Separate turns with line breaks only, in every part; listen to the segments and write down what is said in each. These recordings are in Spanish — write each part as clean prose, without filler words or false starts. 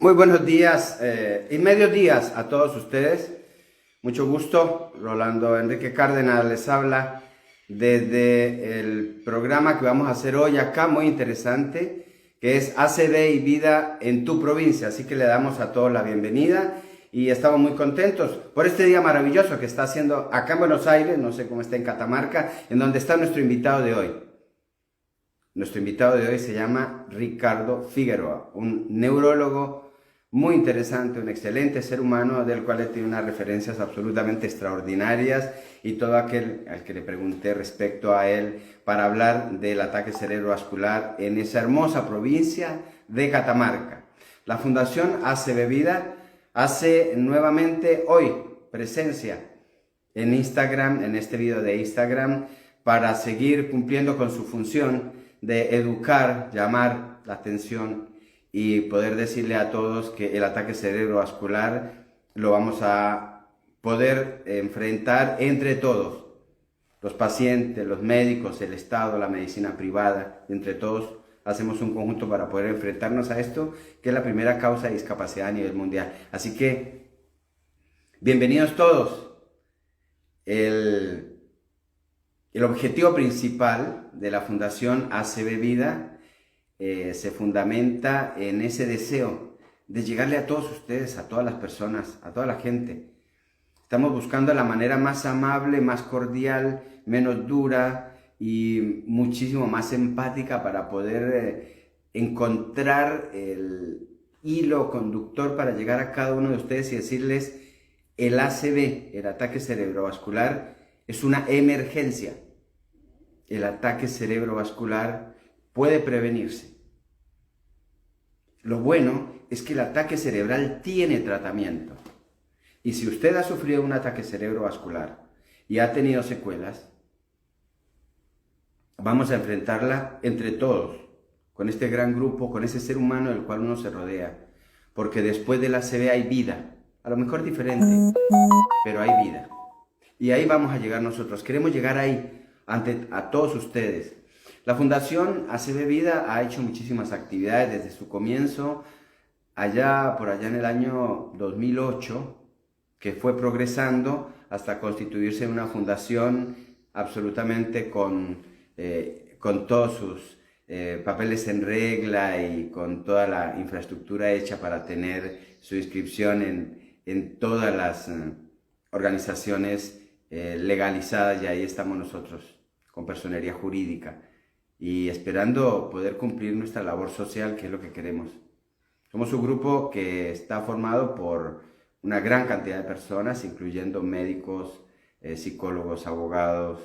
Muy buenos días y medios días a todos ustedes. Mucho gusto. Rolando Enrique Cárdenas les habla desde el programa que vamos a hacer hoy acá, muy interesante, que es ACB y Vida en tu provincia. Así que le damos a todos la bienvenida y estamos muy contentos por este día maravilloso que está haciendo acá en Buenos Aires, no sé cómo está en Catamarca, en donde está nuestro invitado de hoy. Nuestro invitado de hoy se llama Ricardo Figueroa, un neurólogo muy interesante, un excelente ser humano del cual he tenido unas referencias absolutamente extraordinarias, y todo aquel al que le pregunté respecto a él para hablar del ataque cerebrovascular en esa hermosa provincia de Catamarca. La Fundación ACB Vida hace nuevamente hoy presencia en Instagram, en este video de Instagram, para seguir cumpliendo con su función de educar, llamar la atención y poder decirle a todos que el ataque cerebrovascular lo vamos a poder enfrentar entre todos, los pacientes, los médicos, el Estado, la medicina privada, entre todos hacemos un conjunto para poder enfrentarnos a esto, que es la primera causa de discapacidad a nivel mundial. Así que, bienvenidos todos. El objetivo principal de la Fundación ACB Vida se fundamenta en ese deseo de llegarle a todos ustedes, a todas las personas, a toda la gente. Estamos buscando la manera más amable, más cordial, menos dura y muchísimo más empática para poder encontrar el hilo conductor para llegar a cada uno de ustedes y decirles: el ACV, el ataque cerebrovascular, es una emergencia. El ataque cerebrovascular puede prevenirse. Lo bueno es que el ataque cerebral tiene tratamiento. Y si usted ha sufrido un ataque cerebrovascular y ha tenido secuelas, vamos a enfrentarla entre todos, con este gran grupo, con ese ser humano del cual uno se rodea. Porque después del ACV hay vida. A lo mejor diferente, pero hay vida. Y ahí vamos a llegar nosotros. Queremos llegar ahí, a todos ustedes. La Fundación ACB Vida ha hecho muchísimas actividades desde su comienzo, por allá en el año 2008, que fue progresando hasta constituirse en una fundación absolutamente con todos sus papeles en regla y con toda la infraestructura hecha para tener su inscripción en todas las organizaciones legalizadas, y ahí estamos nosotros con personería jurídica y esperando poder cumplir nuestra labor social, que es lo que queremos. Somos un grupo que está formado por una gran cantidad de personas, incluyendo médicos, psicólogos, abogados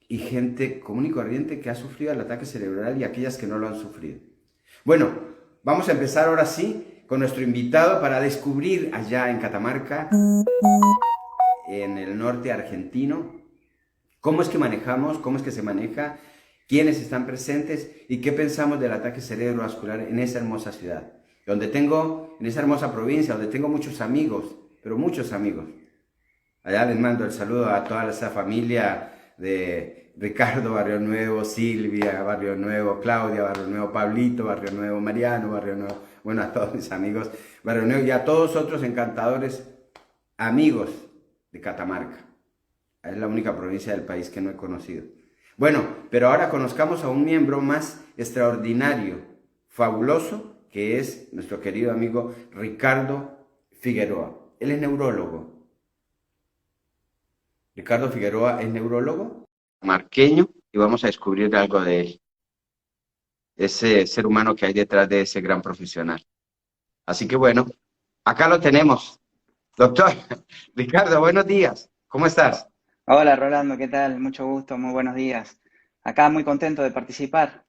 y gente común y corriente que ha sufrido el ataque cerebral y aquellas que no lo han sufrido. Bueno, vamos a empezar ahora sí con nuestro invitado para descubrir allá en Catamarca, en el norte argentino, cómo es que manejamos, cómo es que se maneja, quiénes están presentes y qué pensamos del ataque cerebrovascular en esa hermosa ciudad, en esa hermosa provincia, donde tengo muchos amigos, pero muchos amigos. Allá les mando el saludo a toda esa familia de Ricardo, Barrio Nuevo, Silvia, Barrio Nuevo, Claudia, Barrio Nuevo, Pablito, Barrio Nuevo, Mariano, Barrio Nuevo, bueno, a todos mis amigos, Barrio Nuevo, y a todos otros encantadores amigos de Catamarca. Es la única provincia del país que no he conocido. Bueno, pero ahora conozcamos a un miembro más extraordinario, fabuloso, que es nuestro querido amigo Ricardo Figueroa. Él es neurólogo. Ricardo Figueroa es neurólogo marqueño y vamos a descubrir algo de él, ese ser humano que hay detrás de ese gran profesional. Así que bueno, acá lo tenemos. Doctor Ricardo, buenos días. ¿Cómo estás?
Hola Rolando, ¿qué tal? Mucho gusto, muy buenos días. Acá muy contento de participar.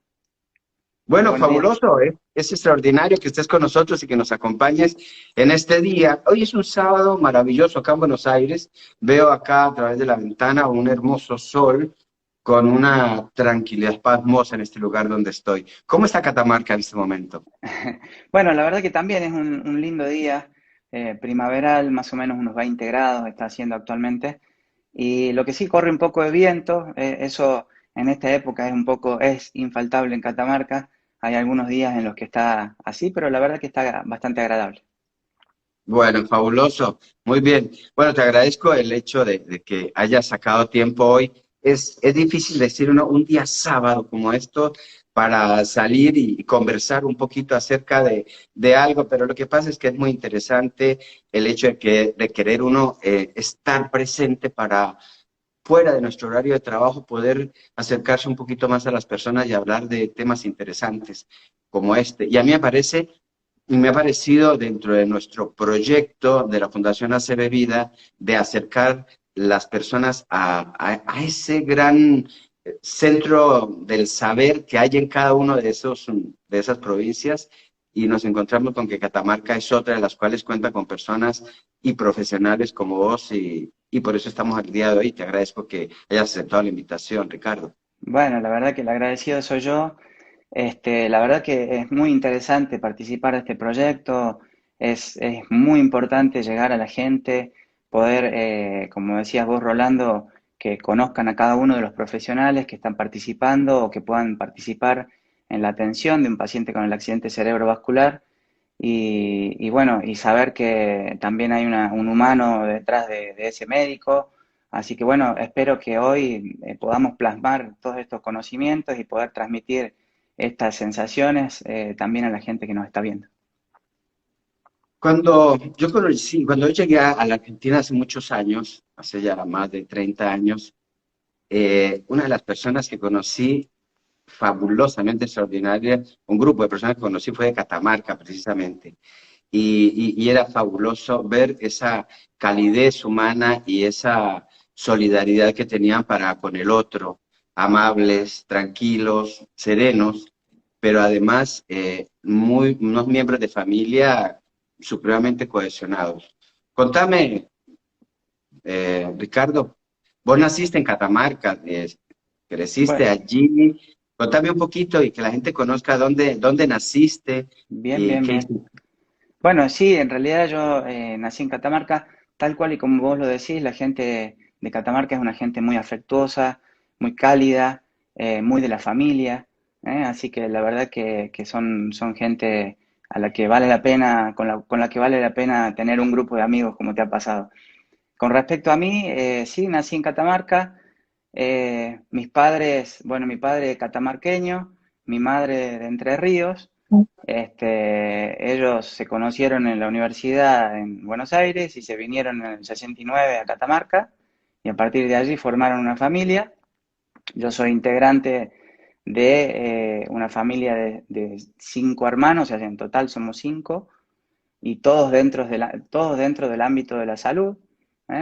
Bueno,
Buenos días.
fabuloso, ¿eh? Es extraordinario que estés con nosotros y que nos acompañes en este día. Hoy es un sábado maravilloso acá en Buenos Aires. Veo acá a través de la ventana un hermoso sol con una tranquilidad pasmosa en este lugar donde estoy. ¿Cómo está Catamarca en este momento?
Bueno, la verdad que también es un lindo día, primaveral, más o menos unos 20 grados está haciendo actualmente. Y lo que sí corre un poco de viento, eso en esta época es infaltable en Catamarca, Hay algunos días en los que está así, pero la verdad que está bastante agradable.
Bueno, fabuloso. Muy bien. Bueno, te agradezco el hecho de que hayas sacado tiempo hoy. Es difícil decir un día sábado como esto para salir y conversar un poquito acerca de algo, pero lo que pasa es que es muy interesante el hecho de querer uno estar presente para fuera de nuestro horario de trabajo, poder acercarse un poquito más a las personas y hablar de temas interesantes como este. Y a mí me ha parecido dentro de nuestro proyecto de la Fundación ACB Vida de acercar las personas a ese gran centro del saber que hay en cada uno de esas provincias y nos encontramos con que Catamarca es otra de las cuales cuenta con personas y profesionales como vos y por eso estamos al día de hoy. Te agradezco que hayas aceptado la invitación, Ricardo.
Bueno, la verdad que el agradecido soy yo. La verdad que es muy interesante participar de este proyecto, es muy importante llegar a la gente, poder, como decías vos, Rolando, que conozcan a cada uno de los profesionales que están participando o que puedan participar en la atención de un paciente con el accidente cerebrovascular y bueno, y saber que también hay un humano detrás de ese médico. Así que bueno, espero que hoy podamos plasmar todos estos conocimientos y poder transmitir estas sensaciones también a la gente que nos está viendo.
Cuando yo llegué a la Argentina hace muchos años, hace ya más de 30 años, una de las personas que conocí fabulosamente extraordinaria, un grupo de personas que conocí fue de Catamarca precisamente, y era fabuloso ver esa calidez humana y esa solidaridad que tenían para con el otro, amables, tranquilos, serenos, pero además unos miembros de familia supremamente cohesionados. Contame, Ricardo, vos naciste en Catamarca, creciste
Bueno,
allí. Contame un poquito y que la gente conozca dónde naciste
bien,
y
bien,
qué
bien.
hiciste.
Bueno, sí, en realidad yo nací en Catamarca, tal cual y como vos lo decís, la gente de Catamarca es una gente muy afectuosa, muy cálida, muy de la familia, así que la verdad que son gente a la que vale la pena, con la que vale la pena tener un grupo de amigos como te ha pasado. Con respecto a mí, sí, nací en Catamarca. Mis padres, bueno, mi padre catamarqueño, mi madre de Entre Ríos. Ellos se conocieron en la universidad en Buenos Aires y se vinieron en el 69 a Catamarca y a partir de allí formaron una familia. Yo soy integrante de una familia de 5 hermanos, o sea, en total somos 5 y todos dentro del ámbito de la salud.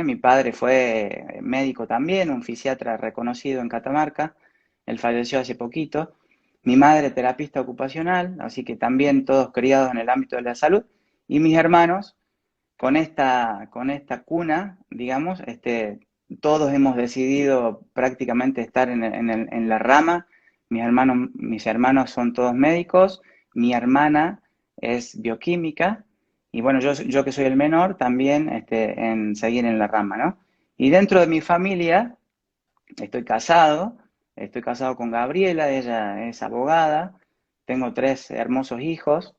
Mi padre fue médico también, un fisiatra reconocido en Catamarca, él falleció hace poquito. Mi madre terapista ocupacional, así que también todos criados en el ámbito de la salud. Y mis hermanos, con esta cuna, digamos, todos hemos decidido prácticamente estar en la rama. Mis hermanos son todos médicos, mi hermana es bioquímica y bueno, yo que soy el menor también en seguir en la rama, ¿no? Y dentro de mi familia estoy casado, estoy casado con Gabriela, ella es abogada, tengo 3 hermosos hijos,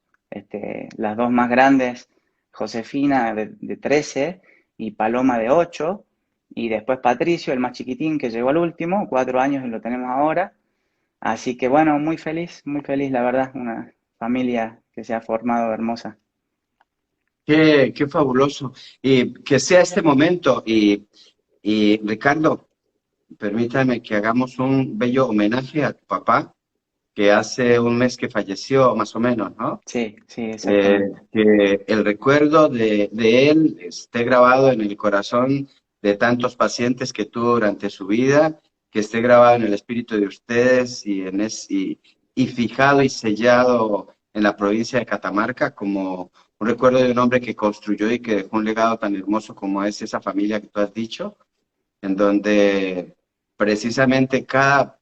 las dos más grandes, Josefina de 13 y Paloma de 8, y después Patricio, el más chiquitín que llegó al último, 4 años y lo tenemos ahora. Así que bueno, muy feliz, la verdad, una familia que se ha formado hermosa.
Qué fabuloso. Y que sea este momento. Y Ricardo, permítame que hagamos un bello homenaje a tu papá, que hace un mes que falleció, más o menos, ¿no?
Sí, sí, exactamente.
Que el recuerdo de él esté grabado en el corazón de tantos pacientes que tuvo durante su vida, que esté grabado en el espíritu de ustedes y fijado y sellado en la provincia de Catamarca como un recuerdo de un hombre que construyó y que dejó un legado tan hermoso como es esa familia que tú has dicho, en donde precisamente cada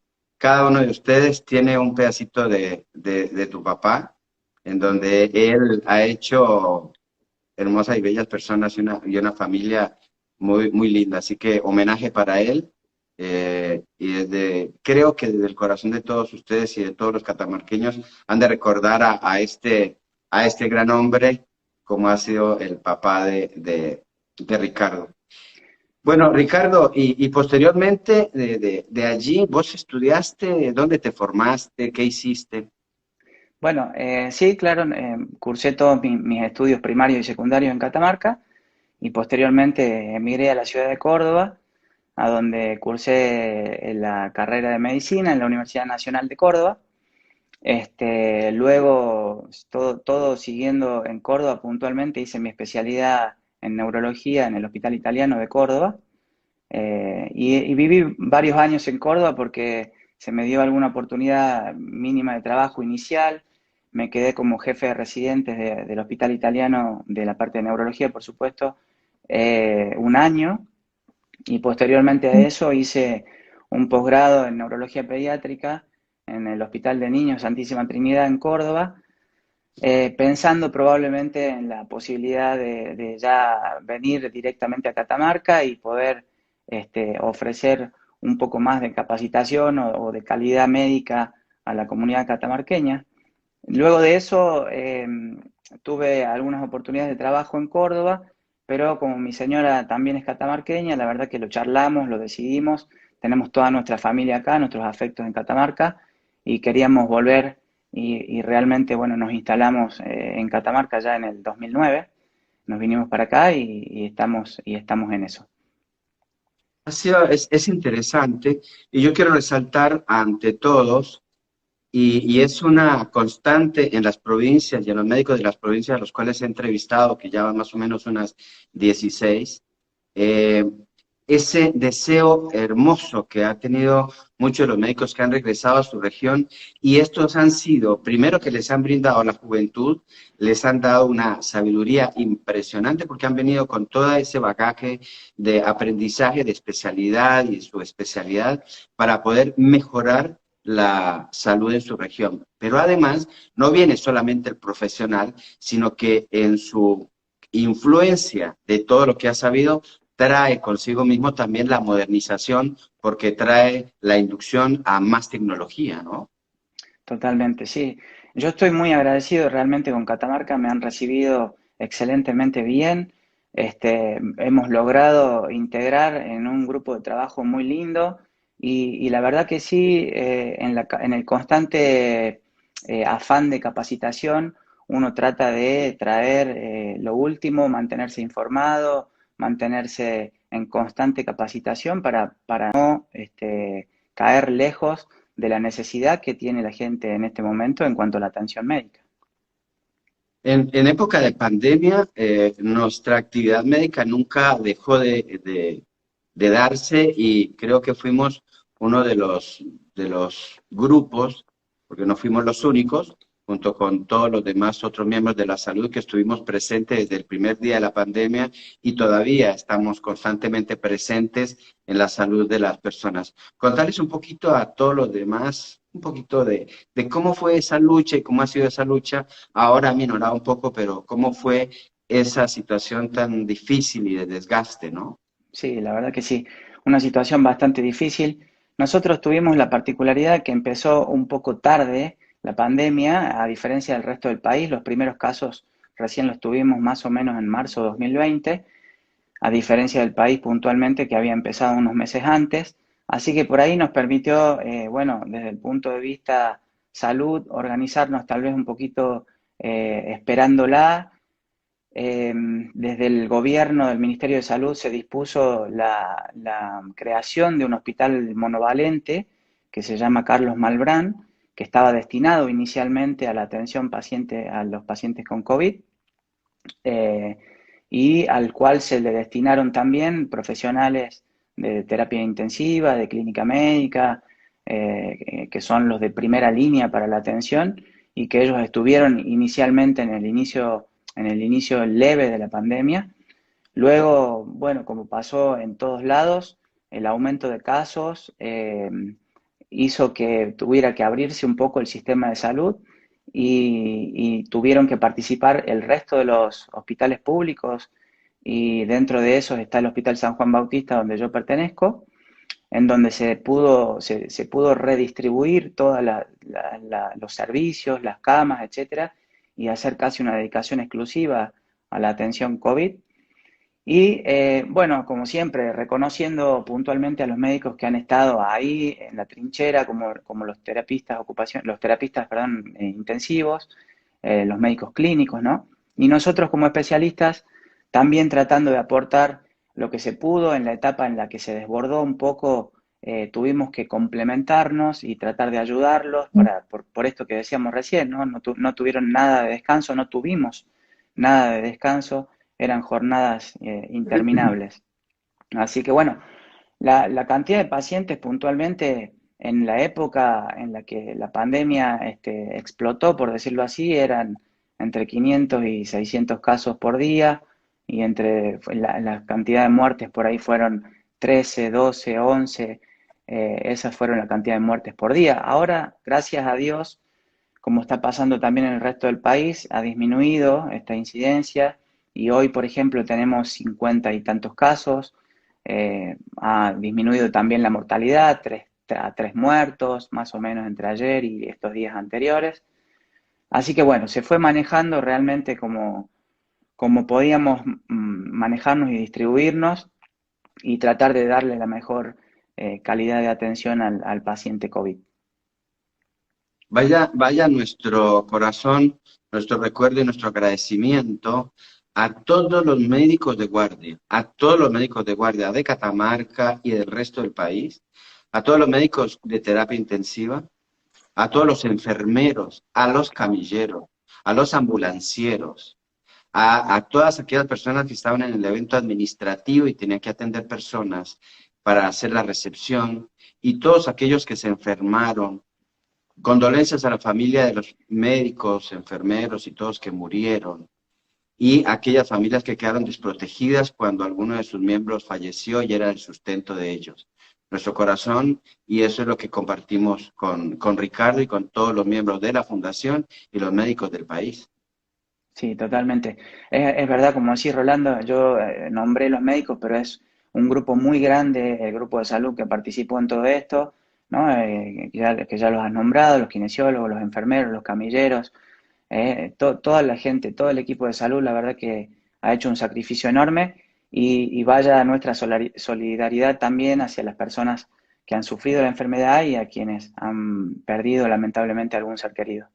uno de ustedes tiene un pedacito de tu papá, en donde él ha hecho hermosas y bellas personas y una familia muy linda. Así que homenaje para él y creo que desde el corazón de todos ustedes y de todos los catamarqueños han de recordar a este gran hombre como ha sido el papá de Ricardo. Bueno, Ricardo, y posteriormente de allí, ¿vos estudiaste? ¿Dónde te formaste? ¿Qué hiciste?
Bueno, sí, claro, cursé todos mis estudios primarios y secundarios en Catamarca y posteriormente emigré a la ciudad de Córdoba, a donde cursé la carrera de medicina en la Universidad Nacional de Córdoba. Luego, todo siguiendo en Córdoba puntualmente, hice mi especialidad en neurología en el Hospital Italiano de Córdoba. Y viví varios años en Córdoba porque se me dio alguna oportunidad mínima de trabajo inicial. Me quedé como jefe de residentes del Hospital Italiano, de la parte de neurología, por supuesto, un año. Y posteriormente a eso hice un posgrado en neurología pediátrica en el Hospital de Niños Santísima Trinidad en Córdoba, pensando probablemente en la posibilidad de ya venir directamente a Catamarca y poder ofrecer un poco más de capacitación o de calidad médica a la comunidad catamarqueña. Luego de eso, tuve algunas oportunidades de trabajo en Córdoba, pero como mi señora también es catamarqueña, la verdad que lo charlamos, lo decidimos, tenemos toda nuestra familia acá, nuestros afectos en Catamarca, y queríamos volver y realmente, bueno, nos instalamos en Catamarca ya en el 2009, nos vinimos para acá y estamos en eso.
Es interesante y yo quiero resaltar ante todos, y es una constante en las provincias y en los médicos de las provincias a los cuales he entrevistado, que ya van más o menos unas 16, eh, ese deseo hermoso que ha tenido muchos de los médicos que han regresado a su región, y estos han sido, primero que les han brindado a la juventud, les han dado una sabiduría impresionante porque han venido con todo ese bagaje de aprendizaje, de especialidad y su especialidad para poder mejorar la salud en su región. Pero además no viene solamente el profesional, sino que en su influencia de todo lo que ha sabido, trae consigo mismo también la modernización porque trae la inducción a más tecnología, ¿no?
Totalmente, sí. Yo estoy muy agradecido realmente con Catamarca, me han recibido excelentemente bien. Hemos logrado integrar en un grupo de trabajo muy lindo y la verdad que sí, en el constante afán de capacitación, uno trata de traer lo último, mantenerse informado, mantenerse en constante capacitación para no caer lejos de la necesidad que tiene la gente en este momento en cuanto a la atención médica.
En época de pandemia, nuestra actividad médica nunca dejó de darse y creo que fuimos uno de los grupos, porque no fuimos los únicos, junto con todos los demás otros miembros de la salud que estuvimos presentes desde el primer día de la pandemia y todavía estamos constantemente presentes en la salud de las personas. Contarles un poquito a todos los demás, un poquito de cómo fue esa lucha y cómo ha sido esa lucha. Ahora ha minorado un poco, pero cómo fue esa situación tan difícil y de desgaste, ¿no?
Sí, la verdad que sí. Una situación bastante difícil. Nosotros tuvimos la particularidad que empezó un poco tarde la pandemia, a diferencia del resto del país. Los primeros casos recién los tuvimos más o menos en marzo de 2020, a diferencia del país puntualmente que había empezado unos meses antes. Así que por ahí nos permitió, bueno, desde el punto de vista salud, organizarnos tal vez un poquito esperándola. Desde el gobierno del Ministerio de Salud se dispuso la creación de un hospital monovalente que se llama Carlos Malbrán, que estaba destinado inicialmente a la atención a los pacientes con COVID, eh, y al cual se le destinaron también profesionales de terapia intensiva, de clínica médica, que son los de primera línea para la atención y que ellos estuvieron inicialmente en el inicio leve de la pandemia. Luego, bueno, como pasó en todos lados, el aumento de casos hizo que tuviera que abrirse un poco el sistema de salud y tuvieron que participar el resto de los hospitales públicos y dentro de esos está el Hospital San Juan Bautista donde yo pertenezco. en donde se pudo redistribuir todos los servicios, las camas, etcétera, y hacer casi una dedicación exclusiva a la atención COVID. Y bueno, como siempre, reconociendo puntualmente a los médicos que han estado ahí en la trinchera, como los terapistas perdón, intensivos, los médicos clínicos, ¿no? Y nosotros como especialistas también tratando de aportar lo que se pudo en la etapa en la que se desbordó un poco, tuvimos que complementarnos y tratar de ayudarlos por esto que decíamos recién, ¿no? No tuvieron nada de descanso, no tuvimos nada de descanso, eran jornadas interminables. Así que bueno, la cantidad de pacientes puntualmente en la época en la que la pandemia explotó, por decirlo así, eran entre 500 y 600 casos por día y la cantidad de muertes por ahí fueron 13, 12, 11, esas fueron la cantidad de muertes por día. Ahora, gracias a Dios, como está pasando también en el resto del país, ha disminuido esta incidencia y hoy, por ejemplo, tenemos 50 y tantos casos, ha disminuido también la mortalidad, a 3 muertos, más o menos entre ayer y estos días anteriores. Así que bueno, se fue manejando realmente como podíamos manejarnos y distribuirnos y tratar de darle la mejor calidad de atención al paciente COVID.
Vaya nuestro corazón, nuestro recuerdo y nuestro agradecimiento a todos los médicos de guardia, a todos los médicos de guardia de Catamarca y del resto del país, a todos los médicos de terapia intensiva, a todos los enfermeros, a los camilleros, a los ambulancieros, a todas aquellas personas que estaban en el evento administrativo y tenían que atender personas para hacer la recepción, y todos aquellos que se enfermaron. Condolencias a la familia de los médicos, enfermeros y todos que murieron, y aquellas familias que quedaron desprotegidas cuando alguno de sus miembros falleció y era el sustento de ellos. Nuestro corazón, y eso es lo que compartimos con Ricardo y con todos los miembros de la Fundación y los médicos del país.
Sí, totalmente. Es verdad, como decís, Rolando, yo nombré los médicos, pero es un grupo muy grande, el grupo de salud que participó en todo esto, ¿no? Que ya los has nombrado, los kinesiólogos, los enfermeros, los camilleros, toda la gente, todo el equipo de salud, la verdad que ha hecho un sacrificio enorme y vaya nuestra solidaridad también hacia las personas que han sufrido la enfermedad y a quienes han perdido lamentablemente algún ser querido.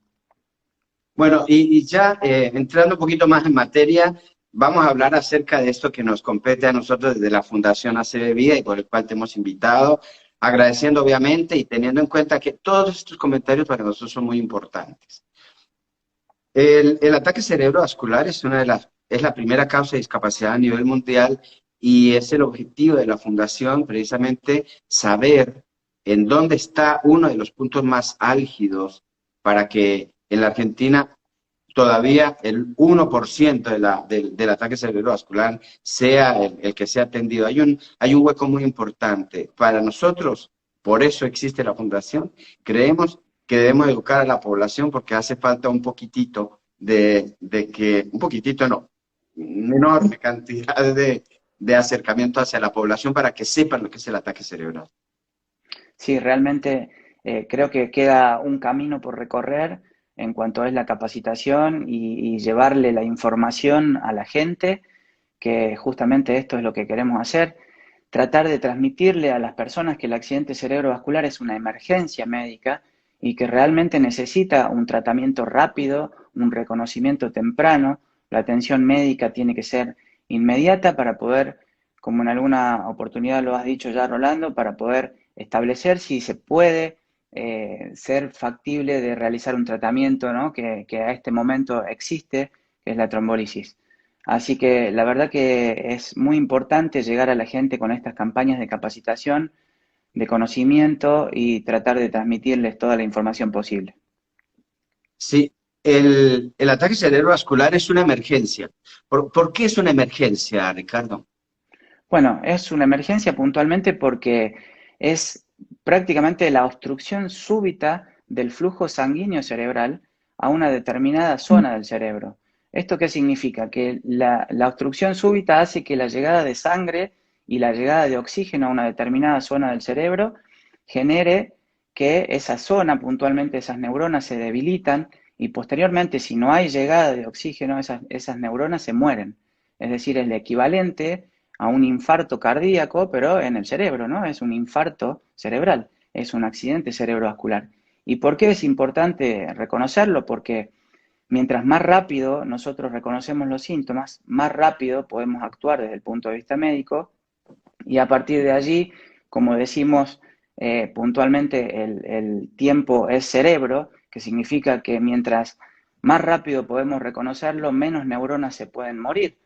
Bueno, y ya entrando un poquito más en materia, vamos a hablar acerca de esto que nos compete a nosotros desde la Fundación ACB Vida y por el cual te hemos invitado, agradeciendo obviamente y teniendo en cuenta que todos estos comentarios para nosotros son muy importantes. El ataque cerebrovascular es la primera causa de discapacidad a nivel mundial y es el objetivo de la Fundación precisamente saber en dónde está uno de los puntos más álgidos para que en la Argentina todavía el 1% del ataque cerebrovascular sea el que sea atendido. Hay un hueco muy importante. Para nosotros, por eso existe la Fundación, creemos que debemos educar a la población porque hace falta un poquitito un poquitito no, una enorme cantidad de acercamiento hacia la población para que sepan lo que es el ataque cerebral.
Sí, realmente creo que queda un camino por recorrer en cuanto es la capacitación y llevarle la información a la gente, que justamente esto es lo que queremos hacer, tratar de transmitirle a las personas que el accidente cerebrovascular es una emergencia médica y que realmente necesita un tratamiento rápido, un reconocimiento temprano, la atención médica tiene que ser inmediata para poder, como en alguna oportunidad lo has dicho ya, Rolando, para poder establecer si se puede ser factible de realizar un tratamiento, ¿no? que a este momento existe, que es la trombólisis. Así que la verdad que es muy importante llegar a la gente con estas campañas de capacitación, de conocimiento y tratar de transmitirles toda la información posible.
Sí, el ataque cerebrovascular es una emergencia. ¿Por qué es una emergencia, Ricardo?
Bueno, es una emergencia puntualmente porque es prácticamente la obstrucción súbita del flujo sanguíneo cerebral a una determinada zona del cerebro. ¿Esto qué significa? Que la obstrucción súbita hace que la llegada de sangre y la llegada de oxígeno a una determinada zona del cerebro genere que esa zona, puntualmente esas neuronas, se debilitan y posteriormente, si no hay llegada de oxígeno, esas neuronas se mueren. Es decir, es el equivalente a un infarto cardíaco, pero en el cerebro, ¿no? Es un infarto cerebral, es un accidente cerebrovascular. ¿Y por qué es importante reconocerlo? Porque mientras más rápido nosotros reconocemos los síntomas, más rápido podemos actuar desde el punto de vista médico y a partir de allí, como decimos puntualmente, el tiempo es cerebro, que significa que mientras más rápido podemos reconocerlo, menos neuronas se pueden morir.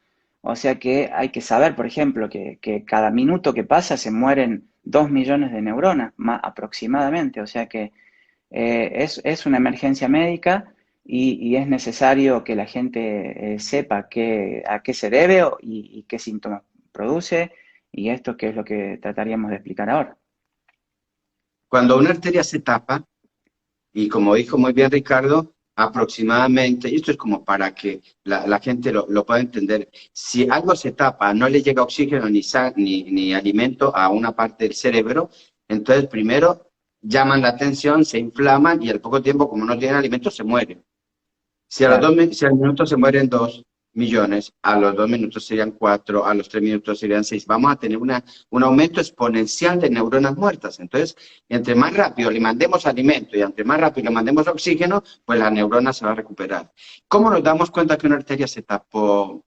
O sea que hay que saber, por ejemplo, que cada minuto que pasa se mueren 2 millones de neuronas aproximadamente. O sea que es una emergencia médica y es necesario que la gente sepa a qué se debe y qué síntomas produce, y esto que es lo que trataríamos de explicar ahora.
Cuando una arteria se tapa, y como dijo muy bien Ricardo, aproximadamente, y esto es como para que la gente lo pueda entender, si algo se tapa, no le llega oxígeno ni alimento a una parte del cerebro, entonces primero llaman la atención, se inflaman y al poco tiempo, como no tienen alimento, se mueren. Si a los
Claro,
si al minuto se mueren 2 millones, a los 2 minutos serían 4, a los 3 minutos serían 6. Vamos a tener un aumento exponencial de neuronas muertas. Entonces, entre más rápido le mandemos alimento y entre más rápido le mandemos oxígeno, pues la neurona se va a recuperar. ¿Cómo nos damos cuenta que una arteria se tapó?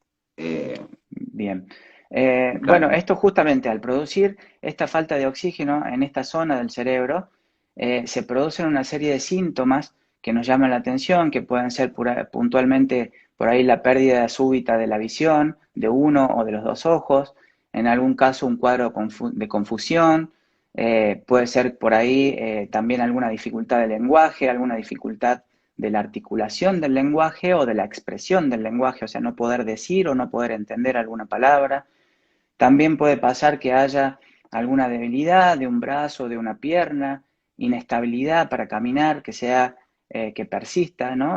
bien. Bueno,
Ricardo?
esto justamente al producir esta falta de oxígeno en esta zona del cerebro, se producen una serie de síntomas que nos llaman la atención, que pueden ser puntualmente por ahí la pérdida súbita de la visión de uno o de los dos ojos, en algún caso un cuadro de confusión, puede ser por ahí también alguna dificultad de lenguaje, alguna dificultad de la articulación del lenguaje o de la expresión del lenguaje, o sea, no poder decir o no poder entender alguna palabra. También puede pasar que haya alguna debilidad de un brazo, de una pierna, inestabilidad para caminar, que sea que persista, ¿no?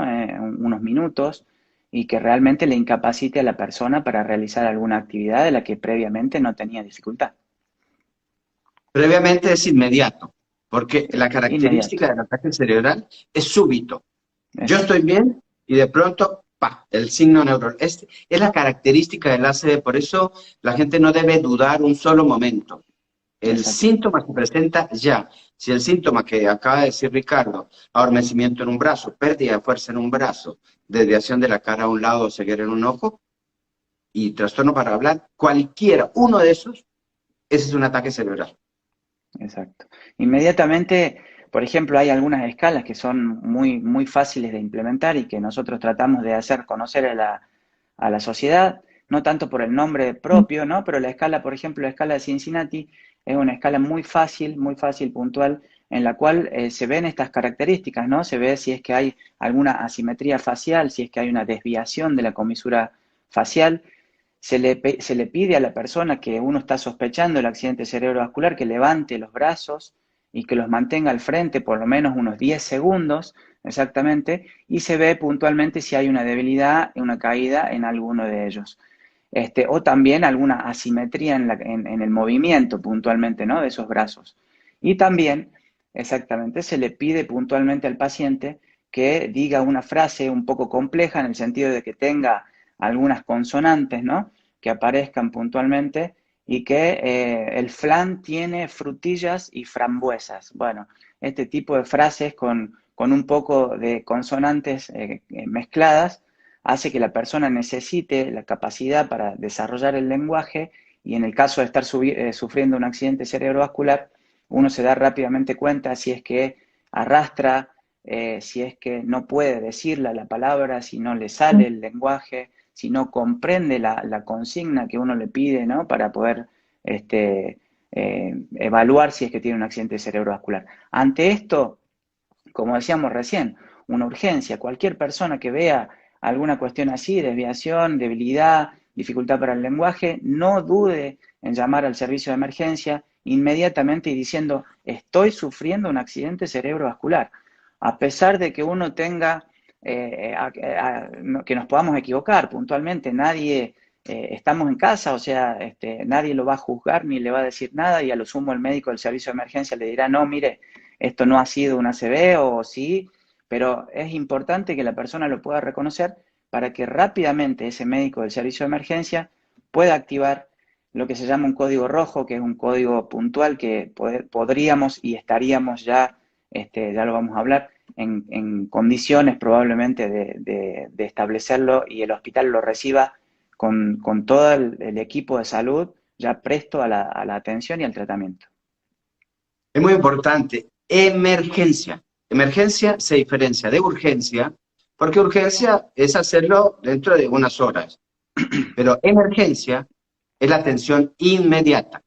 Unos minutos y que realmente le incapacite a la persona para realizar alguna actividad de la que previamente no tenía dificultad.
Previamente es inmediato, porque la
Inmediato.
característica del ataque cerebral es súbito. Yo estoy
Exacto,
bien y de pronto, pa, el signo neuronal. Es la característica del ACV, por eso la gente no debe dudar un solo momento. El
exacto,
síntoma se presenta ya. Si el síntoma que acaba de decir Ricardo, adormecimiento en un brazo, pérdida de fuerza en un brazo, desviación de la cara a un lado o ceguera en un ojo y trastorno para hablar, cualquiera, uno de esos, ese es un ataque cerebral.
exacto. Inmediatamente, por ejemplo, hay algunas escalas que son muy, muy fáciles de implementar y que nosotros tratamos de hacer conocer a la sociedad, no tanto por el nombre propio, ¿no? Pero la escala, por ejemplo, la escala de Cincinnati es una escala muy fácil, puntual, en la cual se ven estas características, ¿no? Se ve si es que hay alguna asimetría facial, si es que hay una desviación de la comisura facial. Se le pide a la persona que uno está sospechando el accidente cerebrovascular que levante los brazos y que los mantenga al frente por lo menos unos 10 segundos exactamente, y se ve puntualmente si hay una debilidad, una caída en alguno de ellos. O también alguna asimetría en el movimiento puntualmente, ¿no? De esos brazos. Y también, exactamente, se le pide puntualmente al paciente que diga una frase un poco compleja en el sentido de que tenga algunas consonantes, ¿no? Que aparezcan puntualmente y que el flan tiene frutillas y frambuesas. Bueno, este tipo de frases con un poco de consonantes mezcladas hace que la persona necesite la capacidad para desarrollar el lenguaje y en el caso de estar sufriendo un accidente cerebrovascular, uno se da rápidamente cuenta si es que arrastra, si es que no puede decirla la palabra, si no le sale el lenguaje, si no comprende la consigna que uno le pide, ¿no? Para poder evaluar si es que tiene un accidente cerebrovascular. Ante esto, como decíamos recién, una urgencia. Cualquier persona que vea alguna cuestión así, desviación, debilidad, dificultad para el lenguaje, no dude en llamar al servicio de emergencia inmediatamente y diciendo, estoy sufriendo un accidente cerebrovascular. A pesar de que uno tenga, que nos podamos equivocar puntualmente, nadie estamos en casa, o sea, nadie lo va a juzgar ni le va a decir nada y a lo sumo el médico del servicio de emergencia le dirá, no, mire, esto no ha sido una ACV o sí, pero es importante que la persona lo pueda reconocer para que rápidamente ese médico del servicio de emergencia pueda activar lo que se llama un código rojo, que es un código puntual que podríamos y estaríamos ya, ya lo vamos a hablar, en condiciones probablemente de establecerlo y el hospital lo reciba con todo el equipo de salud ya presto a la atención y al tratamiento.
Es muy importante. Emergencia. Emergencia se diferencia de urgencia, porque urgencia es hacerlo dentro de unas horas. Pero emergencia es la atención inmediata.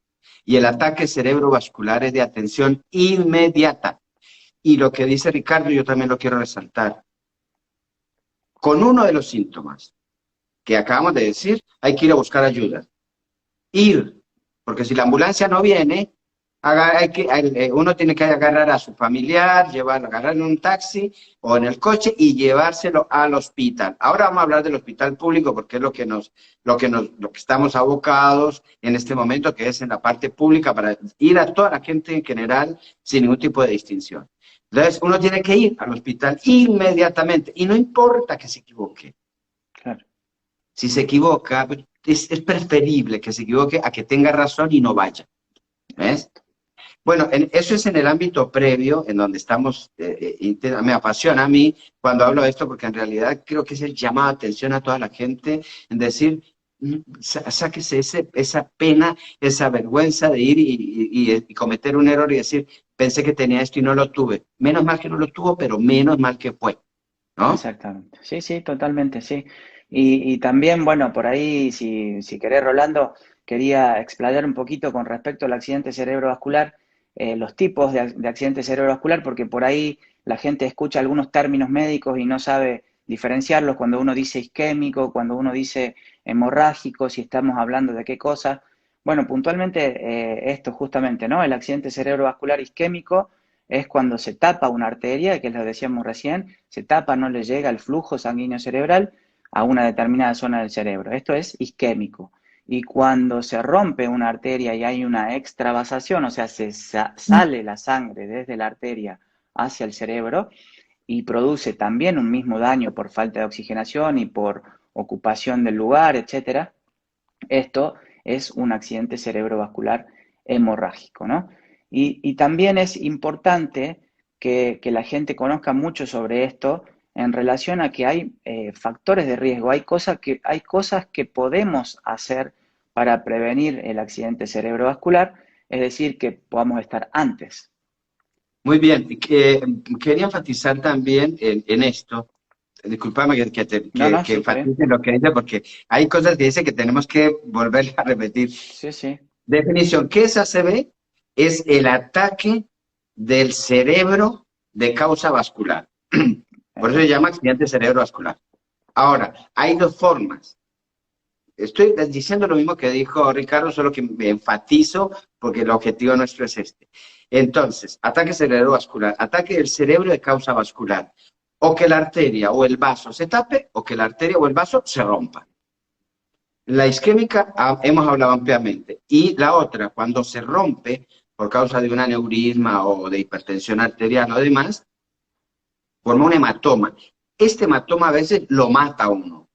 Y el ataque cerebrovascular es de atención inmediata. Y lo que dice Ricardo, yo también lo quiero resaltar. Con uno de los síntomas que acabamos de decir, hay que ir a buscar ayuda. Ir, porque si la ambulancia no viene, uno tiene que agarrar a su familiar, agarrar en un taxi o en el coche y llevárselo al hospital. Ahora vamos a hablar del hospital público porque es lo que estamos abocados en este momento, que es en la parte pública, para ir a toda la gente en general sin ningún tipo de distinción. Entonces, uno tiene que ir al hospital inmediatamente y no importa que se equivoque.
Claro.
Si se equivoca, es preferible que se equivoque a que tenga razón y no vaya. ¿Ves? Bueno, eso es en el ámbito previo, en donde estamos, me apasiona a mí cuando hablo de esto, porque en realidad creo que es el llamado de atención a toda la gente, en decir, sáquese esa pena, esa vergüenza de ir y cometer un error y decir, pensé que tenía esto y no lo tuve. Menos mal que no lo tuvo, pero menos mal que fue, ¿no?
Exactamente. Sí, sí, totalmente, sí. Y también, bueno, por ahí, si querés, Rolando, quería explayar un poquito con respecto al accidente cerebrovascular, los tipos de accidente cerebrovascular, porque por ahí la gente escucha algunos términos médicos y no sabe diferenciarlos cuando uno dice isquémico, cuando uno dice hemorrágico, si estamos hablando de qué cosa. Bueno, puntualmente esto justamente, ¿no? El accidente cerebrovascular isquémico es cuando se tapa una arteria, que lo decíamos recién, se tapa, no le llega el flujo sanguíneo cerebral a una determinada zona del cerebro. Esto es isquémico. Y cuando se rompe una arteria y hay una extravasación, o sea, sale la sangre desde la arteria hacia el cerebro y produce también un mismo daño por falta de oxigenación y por ocupación del lugar, etcétera, esto es un accidente cerebrovascular hemorrágico, ¿no? Y también es importante que la gente conozca mucho sobre esto en relación a que hay factores de riesgo, hay cosas que podemos hacer para prevenir el accidente cerebrovascular, es decir, que podamos estar antes.
Muy bien. Quería enfatizar también en esto. Disculpame
No, no,
que
sí, está bien.
enfatice lo que dice, porque hay cosas que dice que tenemos que volver a repetir.
Sí, sí.
Definición, ¿qué es ACV? Es el ataque del cerebro de causa vascular. Por eso se llama accidente cerebrovascular. Ahora, hay dos formas. Estoy diciendo lo mismo que dijo Ricardo, solo que me enfatizo porque el objetivo nuestro es este. Entonces, ataque cerebrovascular, ataque del cerebro de causa vascular. O que la arteria o el vaso se tape, o que la arteria o el vaso se rompa. La isquémica hemos hablado ampliamente. Y la otra, cuando se rompe por causa de un aneurisma o de hipertensión arterial o demás, forma un hematoma. Este hematoma a veces lo mata a uno.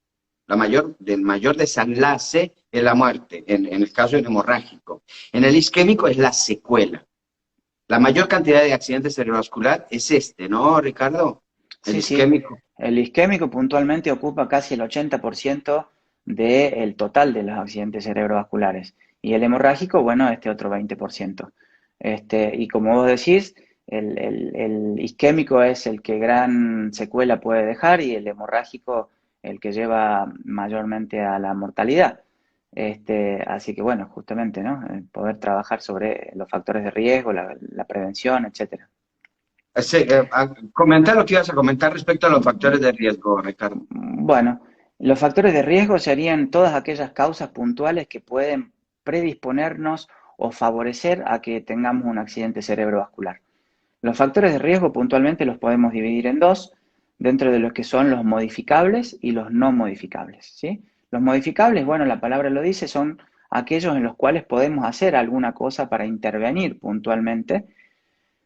El mayor desenlace es la muerte, en el caso del hemorrágico. En el isquémico es la secuela. La mayor cantidad de accidentes cerebrovascular es ¿no, Ricardo? El
Sí, sí.
isquémico.
El isquémico puntualmente ocupa casi el 80% del total de los accidentes cerebrovasculares. Y el hemorrágico, bueno, este otro 20%. Y como vos decís, el isquémico es el que gran secuela puede dejar y el hemorrágico el que lleva mayormente a la mortalidad. Así que bueno, justamente, ¿no? Poder trabajar sobre los factores de riesgo, la prevención, etcétera.
Sí, comentar lo que ibas a comentar respecto a los factores de riesgo, Ricardo.
Bueno, los factores de riesgo serían todas aquellas causas puntuales que pueden predisponernos o favorecer a que tengamos un accidente cerebrovascular. Los factores de riesgo puntualmente los podemos dividir en dos, dentro de los que son los modificables y los no modificables, ¿sí? Los modificables, bueno, la palabra lo dice, son aquellos en los cuales podemos hacer alguna cosa para intervenir puntualmente,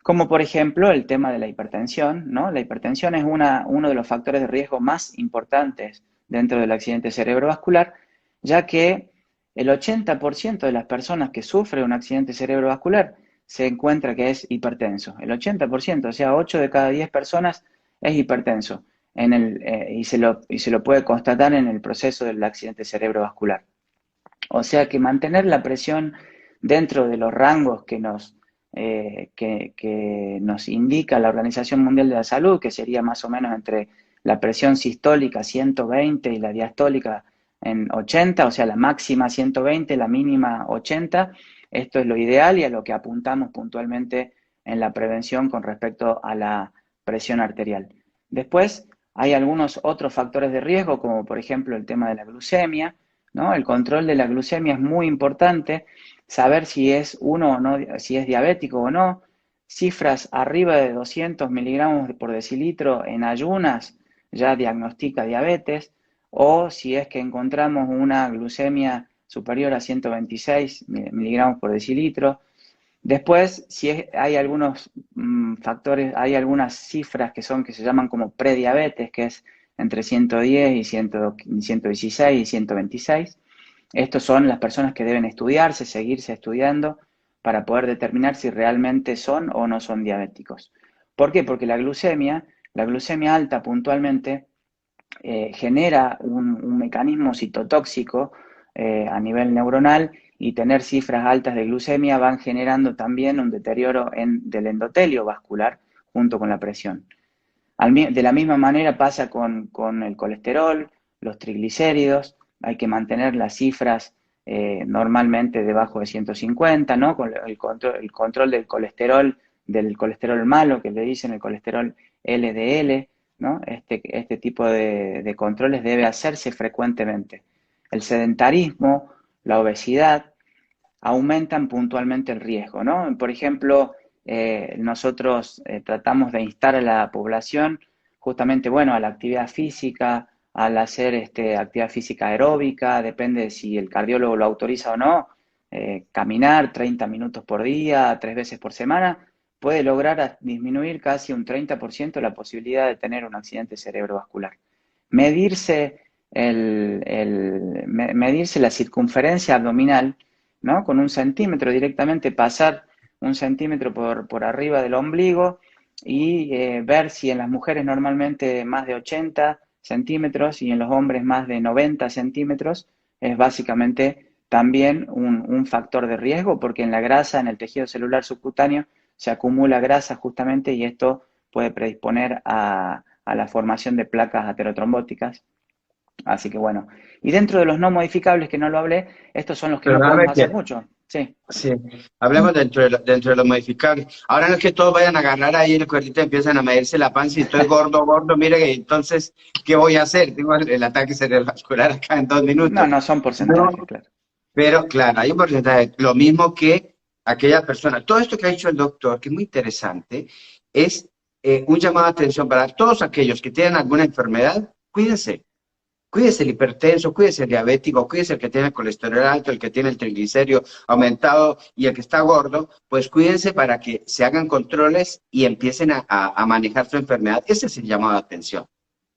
como por ejemplo el tema de la hipertensión, ¿no? La hipertensión es uno de los factores de riesgo más importantes dentro del accidente cerebrovascular, ya que el 80% de las personas que sufren un accidente cerebrovascular se encuentra que es hipertenso. El 80%, o sea, 8 de cada 10 personas es hipertenso y se lo puede constatar en el proceso del accidente cerebrovascular. O sea que mantener la presión dentro de los rangos que nos indica la Organización Mundial de la Salud, que sería más o menos entre la presión sistólica 120 y la diastólica en 80, o sea, la máxima 120, la mínima 80. Esto es lo ideal y a lo que apuntamos puntualmente en la prevención con respecto a la presión arterial. Después, hay algunos otros factores de riesgo, como por ejemplo el tema de la glucemia, ¿no? El control de la glucemia es muy importante, saber si es uno o no, si es diabético o no. Cifras arriba de 200 miligramos por decilitro en ayunas ya diagnostica diabetes, o si es que encontramos una glucemia superior a 126 miligramos por decilitro. Después, hay algunos factores, hay algunas cifras que se llaman como prediabetes, que es entre 110 y 116 y 126. Estos son las personas que deben estudiarse, seguirse estudiando para poder determinar si realmente son o no son diabéticos. ¿Por qué? Porque la glucemia alta puntualmente genera un mecanismo citotóxico a nivel neuronal, y tener cifras altas de glucemia van generando también un deterioro del endotelio vascular junto con la presión. De la misma manera pasa con el colesterol, los triglicéridos. Hay que mantener las cifras normalmente debajo de 150, ¿no? Con el control del colesterol malo, que le dicen el colesterol LDL, ¿no? Este tipo de controles debe hacerse frecuentemente. El sedentarismo, la obesidad, aumentan puntualmente el riesgo, ¿no? Por ejemplo, nosotros tratamos de instar a la población justamente, bueno, a la actividad física, al hacer actividad física aeróbica, depende de si el cardiólogo lo autoriza o no, caminar 30 minutos por día, 3 veces por semana, puede lograr disminuir casi un 30% la posibilidad de tener un accidente cerebrovascular. Medirse, medirse la circunferencia abdominal, ¿no? Con 1 centímetro, directamente pasar 1 centímetro por arriba del ombligo y ver si en las mujeres normalmente más de 80 centímetros y en los hombres más de 90 centímetros es básicamente también un factor de riesgo, porque en la grasa, en el tejido celular subcutáneo, se acumula grasa justamente, y esto puede predisponer a la formación de placas aterotrombóticas. Así que bueno, y dentro de los no modificables, que no lo hablé, estos son los que no podemos
Perdóname
hacer
que,
mucho. Sí,
sí, hablemos dentro de los modificables. Ahora no es que todos vayan a agarrar ahí el cuerdito y empiezan a medirse la panza y estoy gordo, gordo, mire, que entonces, ¿qué voy a hacer? Tengo el ataque cerebrovascular acá en 2 minutos.
no son
No,
porcentajes, claro.
pero claro, hay un porcentaje, lo mismo que aquellas personas. Todo esto que ha dicho el doctor, que es muy interesante, es un llamado de atención para todos aquellos que tienen alguna enfermedad. Cuídense. Cuídese el hipertenso, cuídese el diabético, cuídese el que tiene el colesterol alto, el que tiene el triglicérido aumentado y el que está gordo, pues cuídense para que se hagan controles y empiecen a manejar su enfermedad. Ese es el llamado de atención,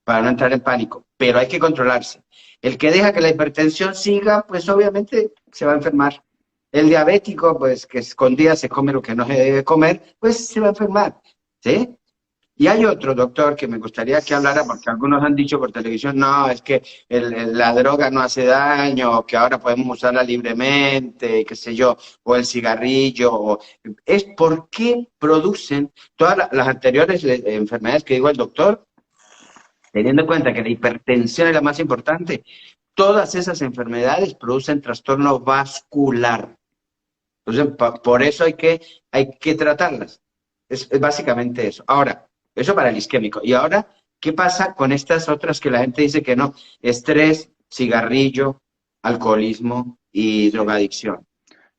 para no entrar en pánico, pero hay que controlarse. El que deja que la hipertensión siga, pues obviamente se va a enfermar. El diabético, pues que escondida se come lo que no se debe comer, pues se va a enfermar, ¿sí? Y hay otro, doctor, que me gustaría que hablara, porque algunos han dicho por televisión, no, es que la droga no hace daño, o que ahora podemos usarla libremente, qué sé yo, o el cigarrillo, es por qué producen todas las anteriores enfermedades que digo el doctor, teniendo en cuenta que la hipertensión es la más importante. Todas esas enfermedades producen trastorno vascular. Entonces, por eso hay que tratarlas. Es básicamente eso. Ahora, eso para el isquémico. Y ahora, ¿qué pasa con estas otras que la gente dice que no? Estrés, cigarrillo, alcoholismo y drogadicción.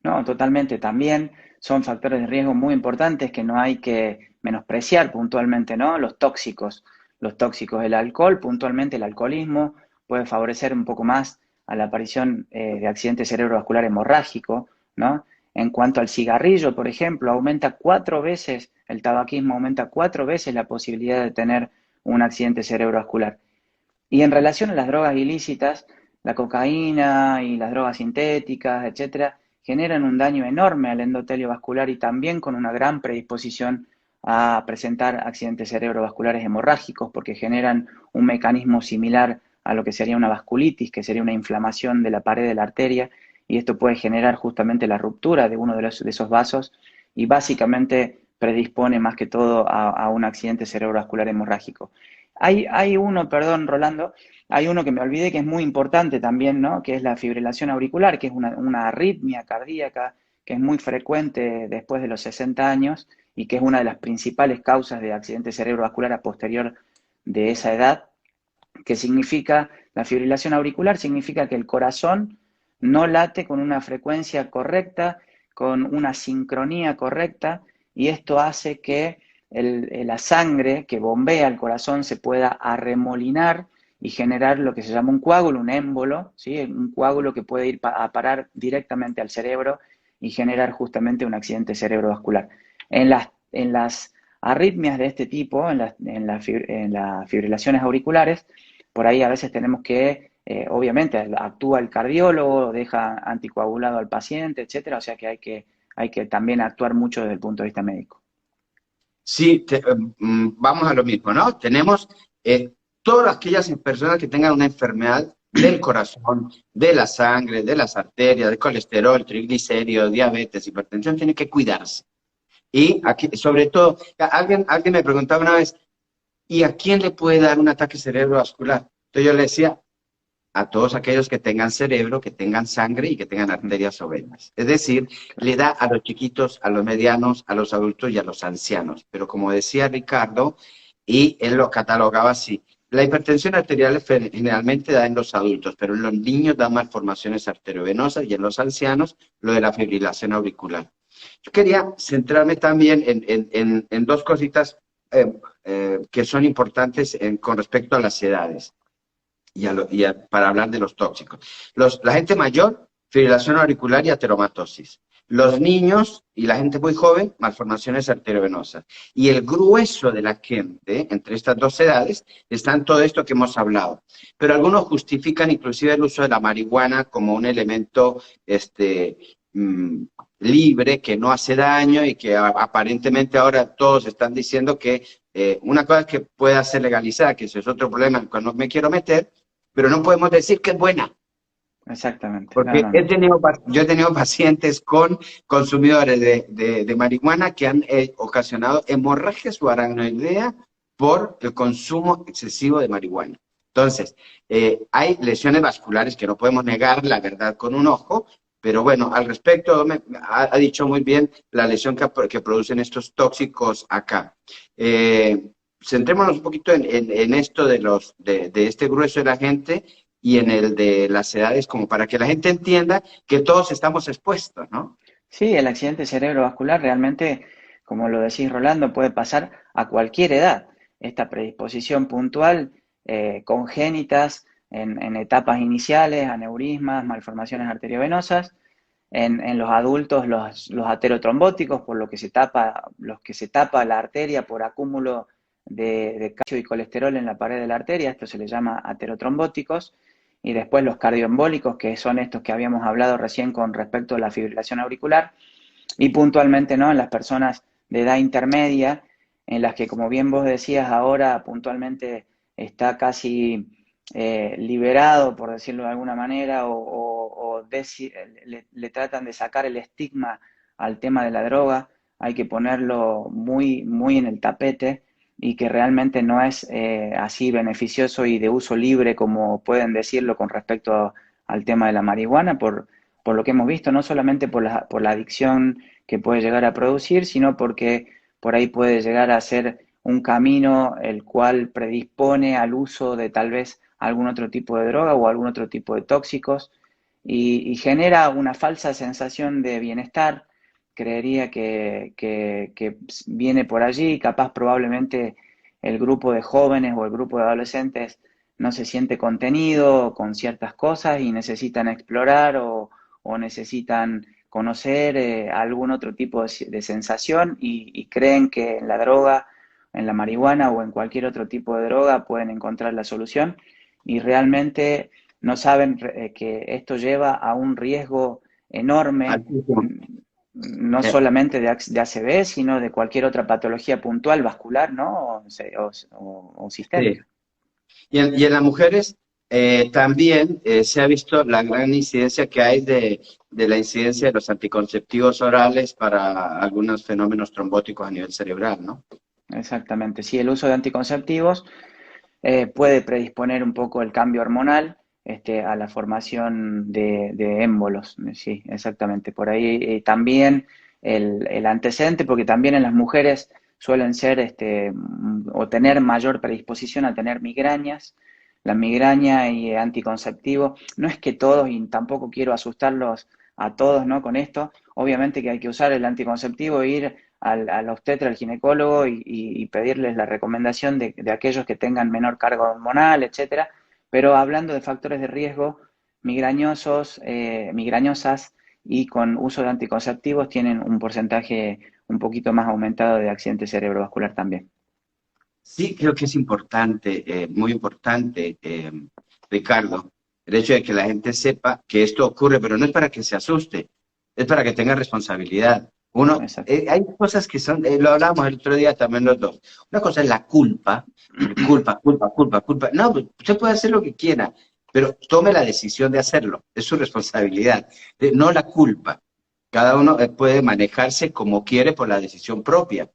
No, totalmente. También son factores de riesgo muy importantes que no hay que menospreciar puntualmente, ¿no? Los tóxicos, el alcohol, puntualmente el alcoholismo, puede favorecer un poco más a la aparición de accidente cerebrovascular hemorrágico, ¿no? En cuanto al cigarrillo, por ejemplo, aumenta 4 veces, el tabaquismo aumenta 4 veces la posibilidad de tener un accidente cerebrovascular. Y en relación a las drogas ilícitas, la cocaína y las drogas sintéticas, etcétera, generan un daño enorme al endotelio vascular y también con una gran predisposición a presentar accidentes cerebrovasculares hemorrágicos porque generan un mecanismo similar a lo que sería una vasculitis, que sería una inflamación de la pared de la arteria, y esto puede generar justamente la ruptura de uno de esos vasos y básicamente predispone más que todo a un accidente cerebrovascular hemorrágico. Hay uno, perdón, Rolando, hay uno que me olvidé que es muy importante también, ¿no? Que es la fibrilación auricular, que es una arritmia cardíaca que es muy frecuente después de los 60 años y que es una de las principales causas de accidente cerebrovascular a posterior de esa edad, que significa, la fibrilación auricular significa que el corazón no late con una frecuencia correcta, con una sincronía correcta, y esto hace que la sangre que bombea al corazón se pueda arremolinar y generar lo que se llama un coágulo, un émbolo, ¿sí? Un coágulo que puede ir a parar directamente al cerebro y generar justamente un accidente cerebrovascular. En las arritmias de este tipo, en las fibrilaciones auriculares, por ahí a veces tenemos que, obviamente, actúa el cardiólogo, deja anticoagulado al paciente, etcétera, o sea que hay que también actuar mucho desde el punto de vista médico.
Sí, vamos a lo mismo, ¿no? Tenemos todas aquellas personas que tengan una enfermedad del corazón, de la sangre, de las arterias, de colesterol, triglicéridos, diabetes, hipertensión, tienen que cuidarse. Y aquí, sobre todo, alguien me preguntaba una vez, ¿y a quién le puede dar un ataque cerebrovascular? Entonces yo le decía, a todos aquellos que tengan cerebro, que tengan sangre y que tengan arterias o venas. Es decir, le da a los chiquitos, a los medianos, a los adultos y a los ancianos. Pero como decía Ricardo, y él lo catalogaba así, la hipertensión arterial generalmente da en los adultos, pero en los niños da malformaciones arteriovenosas y en los ancianos lo de la fibrilación auricular. Yo quería centrarme también en dos cositas que son importantes con respecto a las edades para hablar de los tóxicos. La gente mayor, fibrilación auricular y ateromatosis. Los niños y la gente muy joven, malformaciones arteriovenosas. Y el grueso de la gente, entre estas dos edades, está en todo esto que hemos hablado. Pero algunos justifican inclusive el uso de la marihuana como un elemento libre, que no hace daño y que aparentemente ahora todos están diciendo que una cosa es que pueda ser legalizada, que eso es otro problema en el cual no me quiero meter, pero no podemos decir que es buena.
Exactamente. No,
Porque
no, no.
yo he tenido pacientes con consumidores de marihuana que han ocasionado hemorragias o aracnoidea por el consumo excesivo de marihuana. Entonces, hay lesiones vasculares que no podemos negar, la verdad, con un ojo, pero bueno, al respecto, ha dicho muy bien la lesión que producen estos tóxicos acá. Centrémonos un poquito en esto de este grueso de la gente y en el de las edades, como para que la gente entienda que todos estamos expuestos, ¿no?
Sí, el accidente cerebrovascular realmente, como lo decís Rolando, puede pasar a cualquier edad. Esta predisposición puntual, congénitas en etapas iniciales, aneurismas, malformaciones arteriovenosas, en los adultos los aterotrombóticos, por lo que los que se tapa la arteria por acúmulo de calcio y colesterol en la pared de la arteria, esto se le llama aterotrombóticos, y después los cardioembólicos, que son estos que habíamos hablado recién con respecto a la fibrilación auricular, y puntualmente, ¿no?, en las personas de edad intermedia, en las que, como bien vos decías, ahora puntualmente está casi liberado, por decirlo de alguna manera, le tratan de sacar el estigma al tema de la droga, hay que ponerlo muy, muy en el tapete y que realmente no es así beneficioso y de uso libre como pueden decirlo con respecto al tema de la marihuana, por lo que hemos visto, no solamente por la adicción que puede llegar a producir, sino porque por ahí puede llegar a ser un camino el cual predispone al uso de tal vez algún otro tipo de droga o algún otro tipo de tóxicos y genera una falsa sensación de bienestar. Creería que viene por allí, capaz probablemente el grupo de jóvenes o el grupo de adolescentes no se siente contenido con ciertas cosas y necesitan explorar o necesitan conocer algún otro tipo de sensación y creen que en la droga, en la marihuana o en cualquier otro tipo de droga pueden encontrar la solución y realmente no saben que esto lleva a un riesgo enorme,
Altísimo.
no
Eh,
solamente de ACV, sino de cualquier otra patología puntual vascular, ¿no? O
sí.
sistémica.
Y en las mujeres también se ha visto la gran incidencia que hay de la incidencia de los anticonceptivos orales para algunos fenómenos trombóticos a nivel cerebral, ¿no?
Exactamente. Sí, el uso de anticonceptivos puede predisponer un poco el cambio hormonal a la formación de émbolos. Sí, exactamente. Por ahí también el antecedente, porque también en las mujeres suelen ser o tener mayor predisposición a tener migrañas. La migraña y anticonceptivo, no es que todos, y tampoco quiero asustarlos a todos, ¿no? Con esto, obviamente que hay que usar el anticonceptivo e ir al obstetra, al ginecólogo y pedirles la recomendación de aquellos que tengan menor carga hormonal, etcétera. Pero hablando de factores de riesgo, migrañosos, migrañosas y con uso de anticonceptivos tienen un porcentaje un poquito más aumentado de accidente cerebrovascular también.
Sí, creo que es importante, muy importante, Ricardo, el hecho de que la gente sepa que esto ocurre, pero no es para que se asuste, es para que tenga responsabilidad. Uno,
Exacto.
hay cosas que son, lo hablamos el otro día también los dos. Una cosa es la culpa, culpa, culpa, culpa, culpa. No, pues, usted puede hacer lo que quiera, pero tome la decisión de hacerlo, es su responsabilidad, no la culpa. Cada uno puede manejarse como quiere por la decisión propia.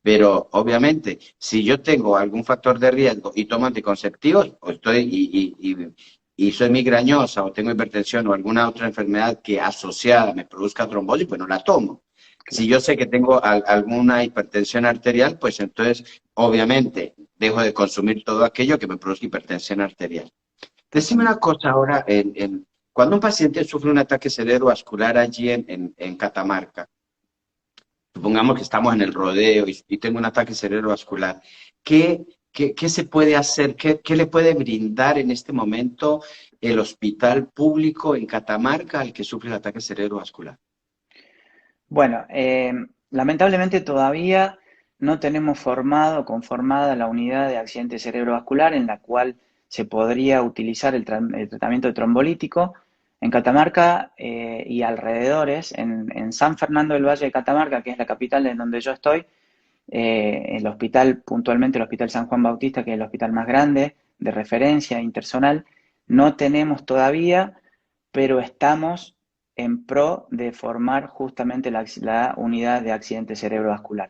Pero obviamente, si yo tengo algún factor de riesgo y tomo anticonceptivos, o estoy y soy migrañosa o tengo hipertensión o alguna otra enfermedad que asociada me produzca trombosis, pues no la tomo. Si
Claro.
yo sé que tengo alguna hipertensión arterial, pues entonces obviamente dejo de consumir todo aquello que me produzca hipertensión arterial. Decime una
Totalmente.
cosa ahora, cuando un paciente sufre un ataque cerebrovascular allí en Catamarca, supongamos que estamos en el rodeo y tengo un ataque cerebrovascular, ¿qué se puede hacer? ¿Qué le puede brindar en este momento el hospital público en Catamarca al que sufre el ataque cerebrovascular?
Bueno, lamentablemente todavía no tenemos conformada la unidad de accidente cerebrovascular en la cual se podría utilizar el tratamiento trombolítico. En Catamarca y alrededores, en San Fernando del Valle de Catamarca, que es la capital en donde yo estoy, el hospital, puntualmente el Hospital San Juan Bautista, que es el hospital más grande de referencia intersonal, no tenemos todavía, pero estamos en pro de formar justamente la unidad de accidente cerebrovascular.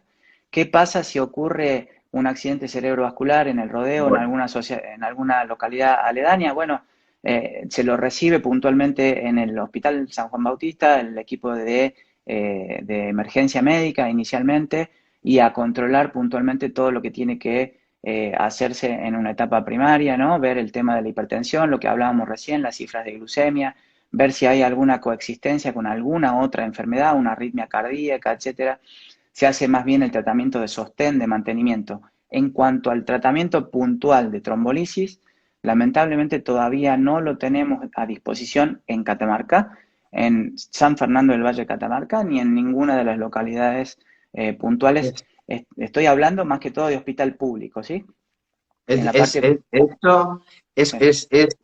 ¿Qué pasa si ocurre un accidente cerebrovascular en el rodeo,
Bueno,
en alguna localidad aledaña? Bueno, se lo recibe puntualmente en el Hospital San Juan Bautista, el equipo de emergencia médica inicialmente, y a controlar puntualmente todo lo que tiene que hacerse en una etapa primaria, ¿no? Ver el tema de la hipertensión, lo que hablábamos recién, las cifras de glucemia, ver si hay alguna coexistencia con alguna otra enfermedad, una arritmia cardíaca, etcétera. Se hace más bien el tratamiento de sostén, de mantenimiento. En cuanto al tratamiento puntual de trombolisis, lamentablemente todavía no lo tenemos a disposición en Catamarca, en San Fernando del Valle de Catamarca, ni en ninguna de las localidades puntuales.
es,
Estoy hablando más que todo de hospital público, ¿sí? En la
es-
parte,
esto
sí,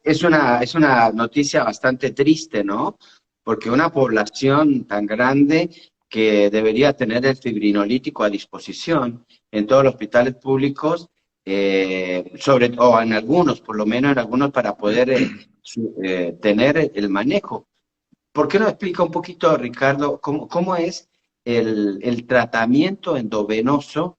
es una noticia bastante triste, ¿no? Porque una población tan grande que debería tener el fibrinolítico a disposición en todos los hospitales públicos, o en algunos, por lo menos en algunos, para poder tener el manejo. ¿Por qué no explica un poquito, Ricardo, cómo es el tratamiento endovenoso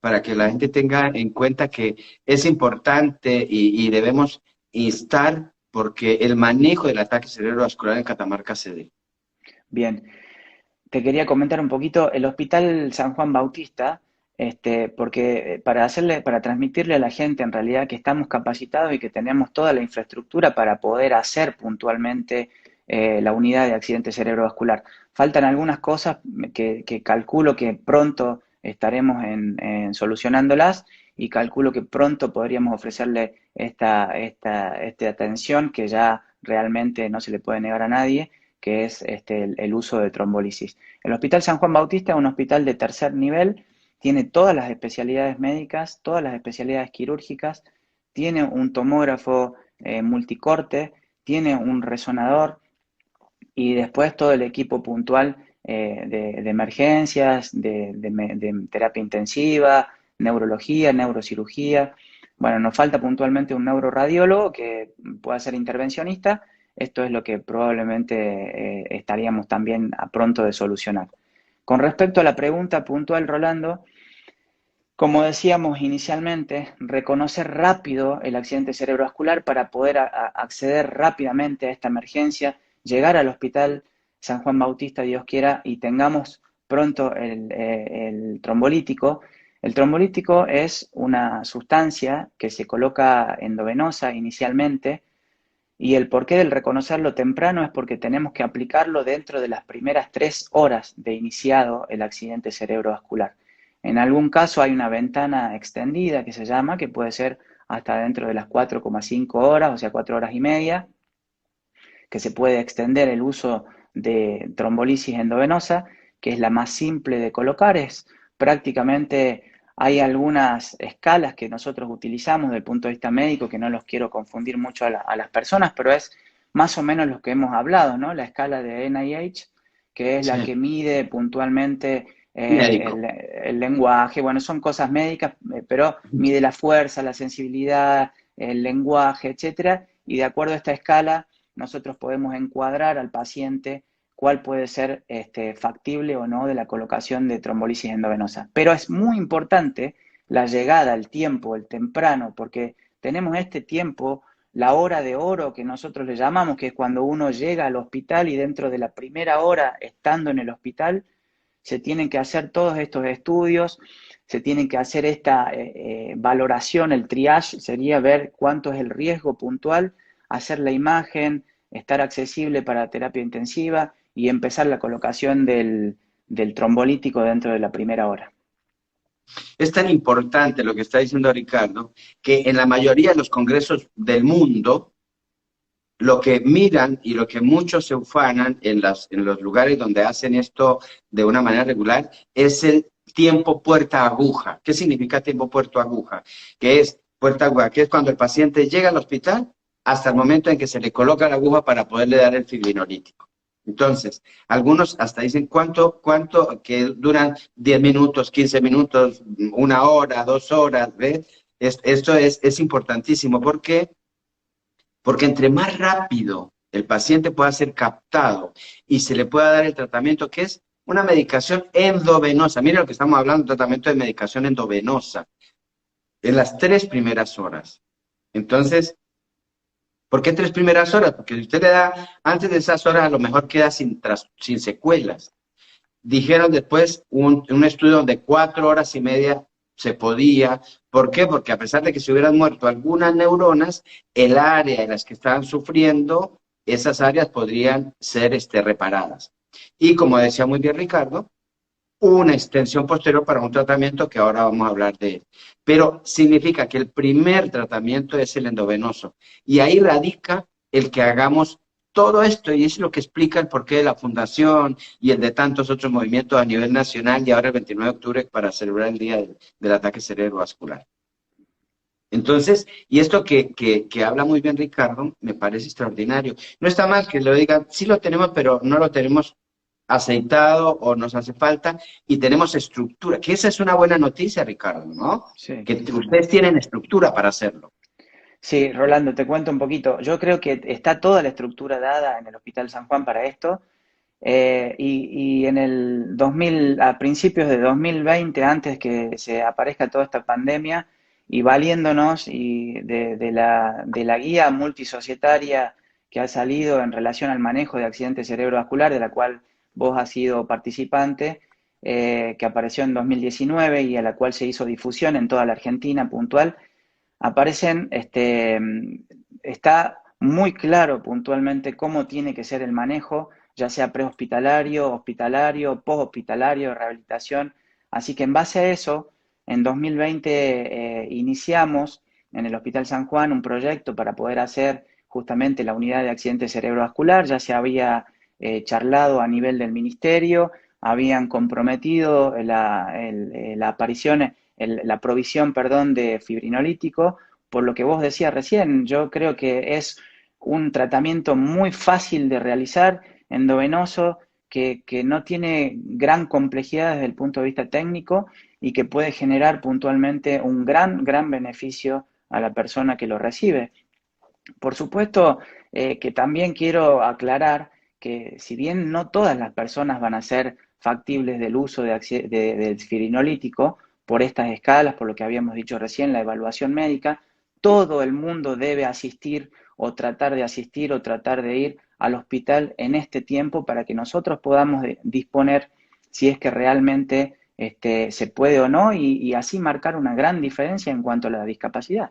para que la gente tenga en cuenta que es importante y debemos instar porque el manejo del ataque cerebrovascular en Catamarca se dé?
bien. Te quería comentar un poquito el Hospital San Juan Bautista, porque para transmitirle a la gente en realidad que estamos capacitados y que tenemos toda la infraestructura para poder hacer puntualmente la unidad de accidente cerebrovascular. Faltan algunas cosas que calculo que pronto estaremos solucionándolas y calculo que pronto podríamos ofrecerle esta atención que ya realmente no se le puede negar a nadie, que es el uso de trombólisis. El Hospital San Juan Bautista es un hospital de tercer nivel, tiene todas las especialidades médicas, todas las especialidades quirúrgicas, tiene un tomógrafo multicorte, tiene un resonador y después todo el equipo puntual de emergencias, de terapia intensiva, neurología, neurocirugía. Bueno, nos falta puntualmente un neuroradiólogo que pueda ser intervencionista. Esto es lo que probablemente estaríamos también a pronto de solucionar. Con respecto a la pregunta puntual, Rolando, como decíamos inicialmente, reconocer rápido el accidente cerebrovascular para poder acceder rápidamente a esta emergencia, llegar al hospital San Juan Bautista, Dios quiera, y tengamos pronto el trombolítico. El trombolítico es una sustancia que se coloca endovenosa inicialmente, y el porqué del reconocerlo temprano es porque tenemos que aplicarlo dentro de las primeras 3 horas de iniciado el accidente cerebrovascular. En algún caso hay una ventana extendida que se llama, que puede ser hasta dentro de las 4,5 horas, o sea, 4 horas y media, que se puede extender el uso de trombolisis endovenosa, que es la más simple de colocar, es prácticamente, hay algunas escalas que nosotros utilizamos desde el punto de vista médico, que no los quiero confundir mucho a las personas, pero es más o menos lo que hemos hablado, ¿no? La escala de NIH, que es la
Sí,
que mide puntualmente
médico.
el lenguaje, bueno, son cosas médicas, pero mide la fuerza, la sensibilidad, el lenguaje, etcétera, y de acuerdo a esta escala nosotros podemos encuadrar al paciente cuál puede ser factible o no de la colocación de trombolisis endovenosa. Pero es muy importante la llegada, el tiempo, el temprano, porque tenemos este tiempo, la hora de oro que nosotros le llamamos, que es cuando uno llega al hospital y dentro de la primera hora estando en el hospital, se tienen que hacer todos estos estudios, se tienen que hacer esta valoración, el triage sería ver cuánto es el riesgo puntual, hacer la imagen, estar accesible para terapia intensiva y empezar la colocación del trombolítico dentro de la primera hora.
Es tan importante lo que está diciendo Ricardo, que en la mayoría de los congresos del mundo, lo que miran y lo que muchos se ufanan en los lugares donde hacen esto de una manera regular es el tiempo puerta aguja. ¿Qué significa tiempo puerta aguja? Que es puerta aguja, que es cuando el paciente llega al hospital hasta el momento en que se le coloca la aguja para poderle dar el fibrinolítico. Entonces, algunos hasta dicen cuánto que duran 10 minutos, 15 minutos, 1 hora, 2 horas, ¿ves? Esto es importantísimo. ¿Por qué? Porque entre más rápido el paciente pueda ser captado y se le pueda dar el tratamiento, que es una medicación endovenosa. Mira lo que estamos hablando, tratamiento de medicación endovenosa, en las 3 primeras horas. Entonces, ¿por qué 3 primeras horas? Porque si usted le da antes de esas horas, a lo mejor queda sin secuelas. Dijeron después un estudio de 4 horas y media se podía. ¿Por qué? Porque a pesar de que se hubieran muerto algunas neuronas, el área en las que estaban sufriendo, esas áreas podrían ser reparadas. Y como decía muy bien Ricardo, una extensión posterior para un tratamiento que ahora vamos a hablar de él. Pero significa que el primer tratamiento es el endovenoso. Y ahí radica el que hagamos todo esto, y es lo que explica el porqué de la fundación y el de tantos otros movimientos a nivel nacional, y ahora el 29 de octubre para celebrar el Día del Ataque Cerebrovascular. Entonces, y esto que habla muy bien Ricardo, me parece extraordinario. No está mal que lo digan, sí lo tenemos, pero no lo tenemos aceitado o nos hace falta, y tenemos estructura, que esa es una buena noticia, Ricardo, ¿no?
Sí,
Que
sí, sí.
ustedes tienen estructura para hacerlo.
Sí, Rolando, te cuento un poquito. Yo creo que está toda la estructura dada en el Hospital San Juan para esto. Y en el 2000, a principios de 2020, antes que se aparezca toda esta pandemia, y valiéndonos de la guía multisocietaria que ha salido en relación al manejo de accidentes cerebrovasculares, de la cual vos has sido participante, que apareció en 2019 y a la cual se hizo difusión en toda la Argentina puntual, aparecen, está muy claro puntualmente cómo tiene que ser el manejo, ya sea prehospitalario, hospitalario, posthospitalario, rehabilitación. Así que en base a eso, en 2020 iniciamos en el Hospital San Juan un proyecto para poder hacer justamente la unidad de accidente cerebrovascular. Ya se había charlado a nivel del ministerio, habían comprometido la aparición, la provisión, perdón, de fibrinolítico. Por lo que vos decías recién, yo creo que es un tratamiento muy fácil de realizar, endovenoso, que no tiene gran complejidad desde el punto de vista técnico y que puede generar puntualmente un gran beneficio a la persona que lo recibe. Por supuesto que también quiero aclarar que si bien no todas las personas van a ser factibles del uso del firinolítico por estas escalas, por lo que habíamos dicho recién, la evaluación médica, todo el mundo debe asistir o tratar de asistir o tratar de ir al hospital en este tiempo para que nosotros podamos disponer si es que realmente se puede o no y así marcar una gran diferencia en cuanto a la discapacidad.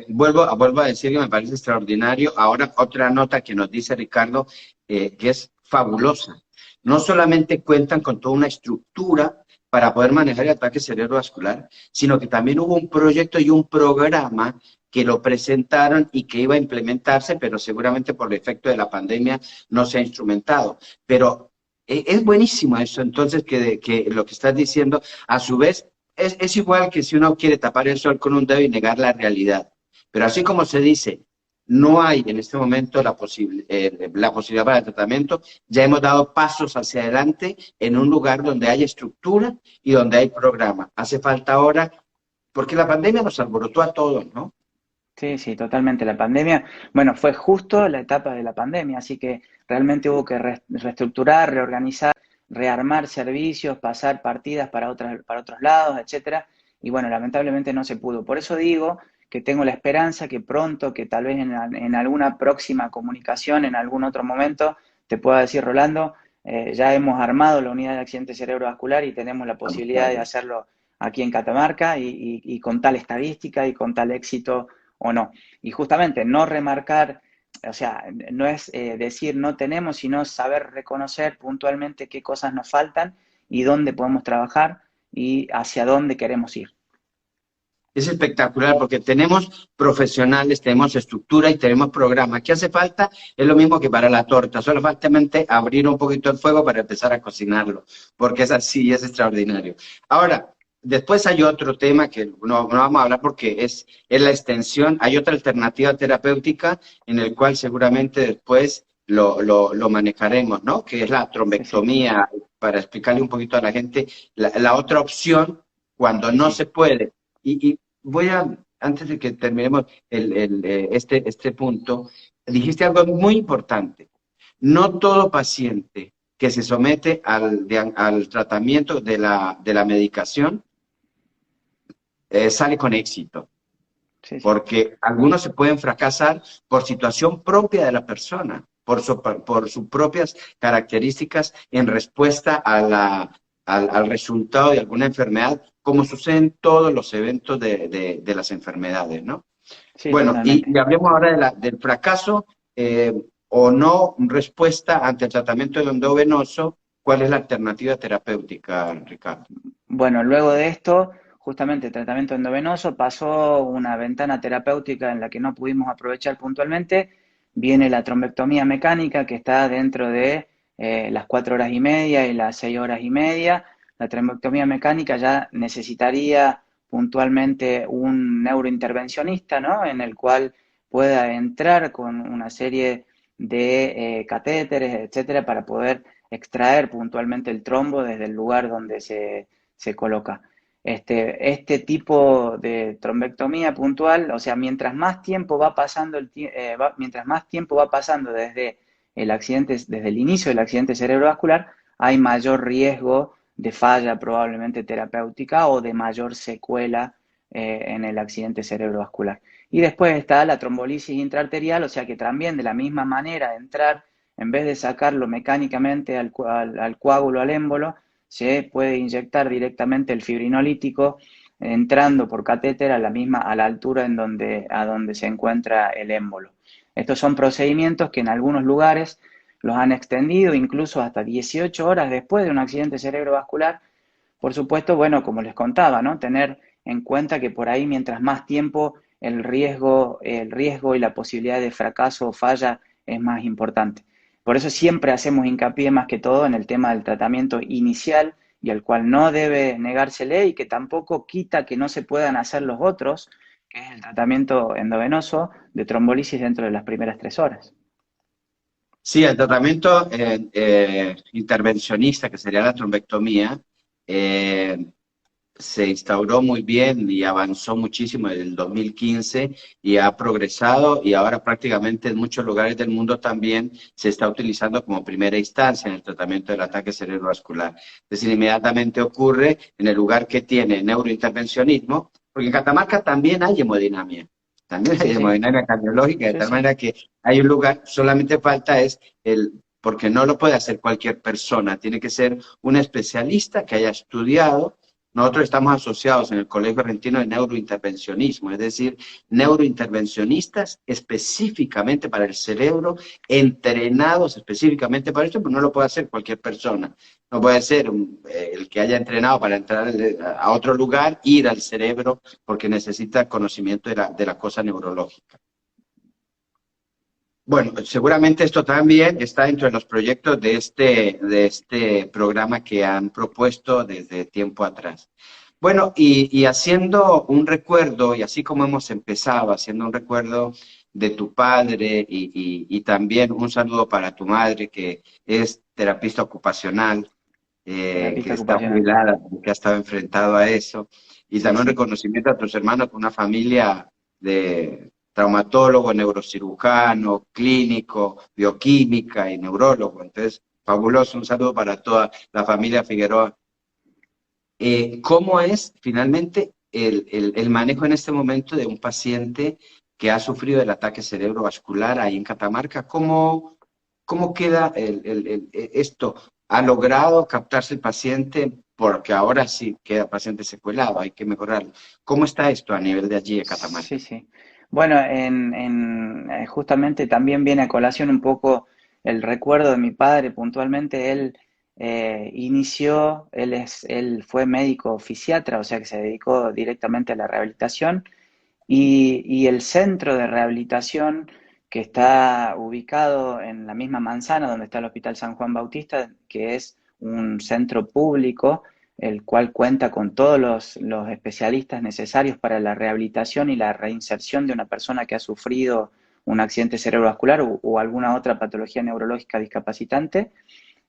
Vuelvo a decir que me parece extraordinario. Ahora, otra nota que nos dice Ricardo, que es fabulosa. No solamente cuentan con toda una estructura para poder manejar el ataque cerebrovascular, sino que también hubo un proyecto y un programa que lo presentaron y que iba a implementarse, pero seguramente por el efecto de la pandemia no se ha instrumentado. Pero es buenísimo eso, entonces, que lo que estás diciendo, a su vez, es igual que si uno quiere tapar el sol con un dedo y negar la realidad. Pero así como se dice, no hay en este momento la posibilidad para el tratamiento, ya hemos dado pasos hacia adelante en un lugar donde hay estructura y donde hay programa. Hace falta ahora, porque la pandemia nos alborotó a todos, ¿no?
Sí, sí, totalmente. La pandemia, bueno, fue justo la etapa de la pandemia, así que realmente hubo que reestructurar, reorganizar, rearmar servicios, pasar partidas para otros lados, etcétera. Y bueno, lamentablemente no se pudo. Por eso digo que tengo la esperanza que pronto, que tal vez en alguna próxima comunicación, en algún otro momento, te pueda decir, Rolando, ya hemos armado la unidad de accidente cerebrovascular y tenemos la posibilidad de hacerlo aquí en Catamarca y con tal estadística y con tal éxito o no. Y justamente no remarcar, o sea, no es decir no tenemos, sino saber reconocer puntualmente qué cosas nos faltan y dónde podemos trabajar y hacia dónde queremos ir.
Es espectacular porque tenemos profesionales, tenemos estructura y tenemos programa. ¿Qué hace falta? Es lo mismo que para la torta, solo falta abrir un poquito el fuego para empezar a cocinarlo, porque es así, es extraordinario. Ahora, después hay otro tema que no vamos a hablar porque es la extensión. Hay otra alternativa terapéutica en el cual seguramente después lo manejaremos, ¿no? Que es la
Sí, sí,
trombectomía, para explicarle un poquito a la gente, la otra opción cuando
sí,
no
sí.
se puede. Y voy antes de que terminemos este punto, dijiste algo muy importante. No todo paciente que se somete al tratamiento de la medicación sale con éxito,
Sí, sí.
porque algunos se pueden fracasar por situación propia de la persona, por sus propias características en respuesta al resultado de alguna enfermedad, como sucede en todos los eventos de las enfermedades, ¿no?
Sí,
Bueno, y
totalmente.
hablemos ahora del fracaso o no respuesta ante el tratamiento endovenoso. ¿Cuál es la alternativa terapéutica, Ricardo?
Bueno, luego de esto, justamente el tratamiento endovenoso pasó una ventana terapéutica en la que no pudimos aprovechar puntualmente. Viene la trombectomía mecánica que está dentro de las 4 horas y media y las 6 horas y media. La trombectomía mecánica ya necesitaría puntualmente un neurointervencionista, ¿no? En el cual pueda entrar con una serie de catéteres, etcétera, para poder extraer puntualmente el trombo desde el lugar donde se coloca. Este tipo de trombectomía puntual, o sea, mientras más tiempo va pasando, mientras más tiempo va pasando desde el accidente, desde el inicio del accidente cerebrovascular, hay mayor riesgo de falla probablemente terapéutica o de mayor secuela en el accidente cerebrovascular. Y después está la trombolisis intraarterial, o sea que también de la misma manera de entrar, en vez de sacarlo mecánicamente al coágulo, al émbolo, se puede inyectar directamente el fibrinolítico entrando por catéter a la altura a donde se encuentra el émbolo. Estos son procedimientos que en algunos lugares los han extendido incluso hasta 18 horas después de un accidente cerebrovascular. Por supuesto, bueno, como les contaba, ¿no? Tener en cuenta que por ahí mientras más tiempo el riesgo y la posibilidad de fracaso o falla es más importante. Por eso siempre hacemos hincapié más que todo en el tema del tratamiento inicial y al cual no debe negársele y que tampoco quita que no se puedan hacer los otros, que es el tratamiento endovenoso de trombolisis dentro de las primeras 3 horas.
Sí, el tratamiento intervencionista, que sería la trombectomía, eh, se instauró muy bien y avanzó muchísimo desde el 2015 y ha progresado y ahora prácticamente en muchos lugares del mundo también se está utilizando como primera instancia en el tratamiento del ataque cerebrovascular. Es decir, inmediatamente ocurre en el lugar que tiene neurointervencionismo, porque en Catamarca también hay hemodinamia. También hay
Sí, sí,
hemodinamia cardiológica, de
sí,
tal
sí.
manera que hay un lugar, solamente falta es porque no lo puede hacer cualquier persona, tiene que ser un especialista que haya estudiado. Nosotros estamos asociados en el Colegio Argentino de Neurointervencionismo, es decir, neurointervencionistas específicamente para el cerebro, entrenados específicamente para esto, pero no lo puede hacer cualquier persona. No puede ser el que haya entrenado para entrar a otro lugar, ir al cerebro, porque necesita conocimiento de la cosa neurológica. Bueno, seguramente esto también está dentro de los proyectos de este programa que han propuesto desde tiempo atrás. Bueno, y haciendo un recuerdo, y así como hemos empezado, haciendo un recuerdo de tu padre y también un saludo para tu madre, que es terapista ocupacional, que
Terapista
está
ocupacional.
jubilada, que ha estado enfrentado a eso, y
Sí,
también un
sí.
reconocimiento a tus hermanos, una familia de traumatólogo, neurocirujano, clínico, bioquímica y neurólogo. Entonces, fabuloso, un saludo para toda la familia Figueroa. ¿Cómo es finalmente el manejo en este momento de un paciente que ha sufrido el ataque cerebrovascular ahí en Catamarca? ¿Cómo queda esto? ¿Ha logrado captarse el paciente? Porque ahora sí queda paciente secuelado, hay que mejorarlo. ¿Cómo está esto a nivel de allí de
Sí,
Catamarca?
sí. Bueno, justamente también viene a colación un poco el recuerdo de mi padre puntualmente. Él él fue médico fisiatra, o sea que se dedicó directamente a la rehabilitación y el centro de rehabilitación que está ubicado en la misma manzana donde está el Hospital San Juan Bautista, que es un centro público, el cual cuenta con todos los especialistas necesarios para la rehabilitación y la reinserción de una persona que ha sufrido un accidente cerebrovascular o alguna otra patología neurológica discapacitante.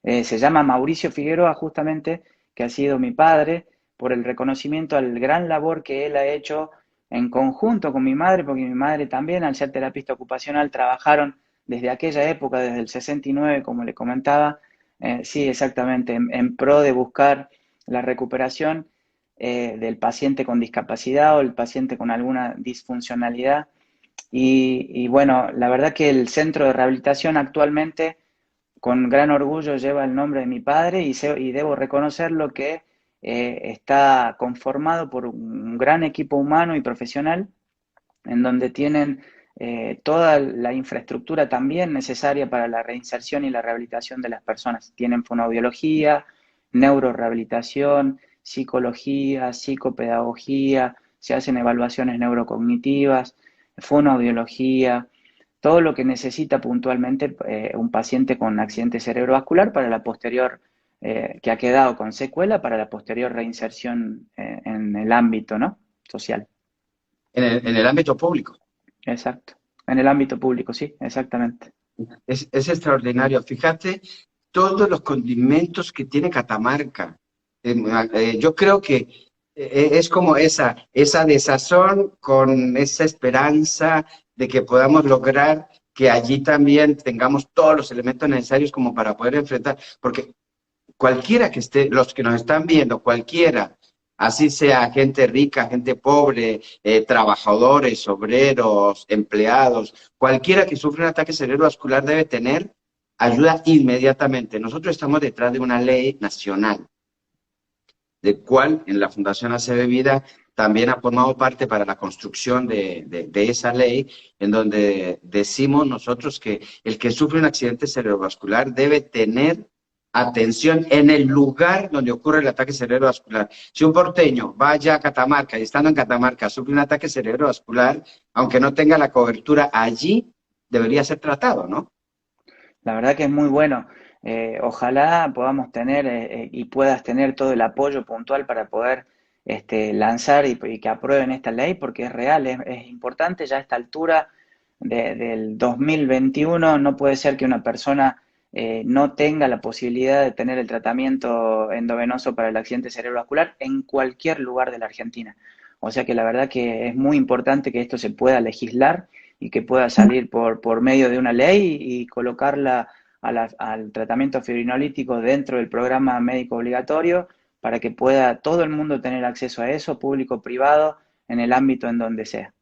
Se llama Mauricio Figueroa justamente, que ha sido mi padre, por el reconocimiento al gran labor que él ha hecho en conjunto con mi madre, porque mi madre también, al ser terapista ocupacional, trabajaron desde aquella época, desde el 69, como le comentaba, sí, exactamente, en pro de buscar la recuperación del paciente con discapacidad o el paciente con alguna disfuncionalidad. Y bueno, la verdad que el centro de rehabilitación actualmente con gran orgullo lleva el nombre de mi padre y debo reconocerlo que está conformado por un gran equipo humano y profesional en donde tienen toda la infraestructura también necesaria para la reinserción y la rehabilitación de las personas. Tienen fonoaudiología, neurorehabilitación, psicología, psicopedagogía, se hacen evaluaciones neurocognitivas, fonoaudiología, todo lo que necesita puntualmente un paciente con accidente cerebrovascular para la posterior, que ha quedado con secuela para la posterior reinserción en el ámbito, ¿no? social.
En el ámbito público.
Exacto. En el ámbito público, sí, exactamente.
Es extraordinario. Fíjate todos los condimentos que tiene Catamarca. Yo creo que es como esa desazón con esa esperanza de que podamos lograr que allí también tengamos todos los elementos necesarios como para poder enfrentar, porque cualquiera que esté, los que nos están viendo, cualquiera, así sea gente rica, gente pobre, trabajadores, obreros, empleados, cualquiera que sufra un ataque cerebrovascular debe tener ayuda inmediatamente. Nosotros estamos detrás de una ley nacional, de cual en la Fundación ACB Vida también ha formado parte para la construcción de esa ley, en donde decimos nosotros que el que sufre un accidente cerebrovascular debe tener atención en el lugar donde ocurre el ataque cerebrovascular. Si un porteño vaya a Catamarca y estando en Catamarca sufre un ataque cerebrovascular, aunque no tenga la cobertura allí, debería ser tratado, ¿no?
La verdad que es muy bueno. Ojalá podamos tener y puedas tener todo el apoyo puntual para poder lanzar y que aprueben esta ley, porque es real, es importante ya a esta altura del 2021. No puede ser que una persona no tenga la posibilidad de tener el tratamiento endovenoso para el accidente cerebrovascular en cualquier lugar de la Argentina. O sea que la verdad que es muy importante que esto se pueda legislar y que pueda salir por medio de una ley y colocarla al tratamiento fibrinolítico dentro del programa médico obligatorio para que pueda todo el mundo tener acceso a eso, público o privado, en el ámbito en donde sea.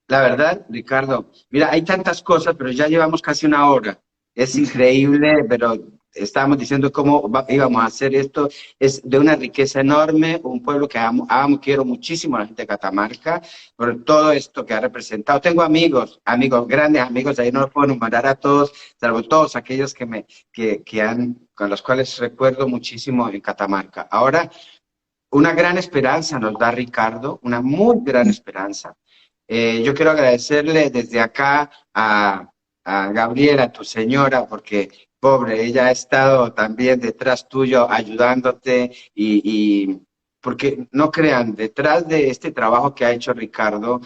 La verdad, Ricardo, mira, hay tantas cosas, pero ya llevamos casi una hora. Es increíble, pero estábamos diciendo cómo íbamos a hacer esto. Es de una riqueza enorme, un pueblo que amo, quiero muchísimo a la gente de Catamarca, por todo esto que ha representado. Tengo amigos, grandes amigos, ahí no los puedo nombrar a todos, salvo todos aquellos con los cuales recuerdo muchísimo en Catamarca. Ahora, una gran esperanza nos da Ricardo, una muy gran esperanza. Yo quiero agradecerle desde acá a Gabriela, tu señora, porque pobre, ella ha estado también detrás tuyo ayudándote porque no crean, detrás de este trabajo que ha hecho Ricardo,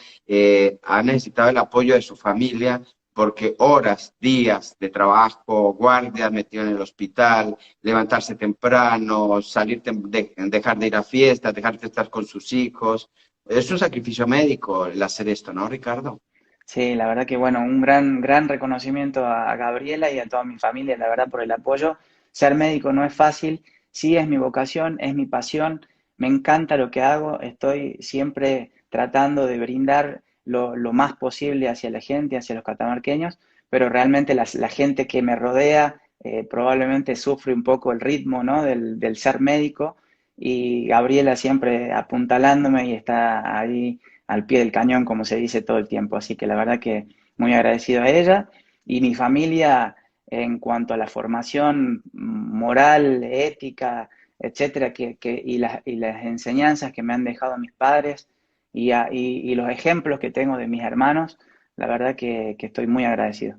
ha necesitado el apoyo de su familia, porque horas, días de trabajo, guardias metido en el hospital, levantarse temprano, dejar de ir a fiestas, dejar de estar con sus hijos. Es un sacrificio médico el hacer esto, ¿no, Ricardo?
Sí, la verdad que bueno, un gran reconocimiento a Gabriela y a toda mi familia, la verdad, por el apoyo. Ser médico no es fácil, sí es mi vocación, es mi pasión, me encanta lo que hago, estoy siempre tratando de brindar lo más posible hacia la gente, hacia los catamarqueños, pero realmente la gente que me rodea probablemente sufre un poco el ritmo, ¿no? del ser médico, y Gabriela siempre apuntalándome y está ahí al pie del cañón, como se dice todo el tiempo. Así que la verdad que muy agradecido a ella y mi familia en cuanto a la formación moral, ética, etcétera, y las enseñanzas que me han dejado mis padres y los ejemplos que tengo de mis hermanos, la verdad que estoy muy agradecido.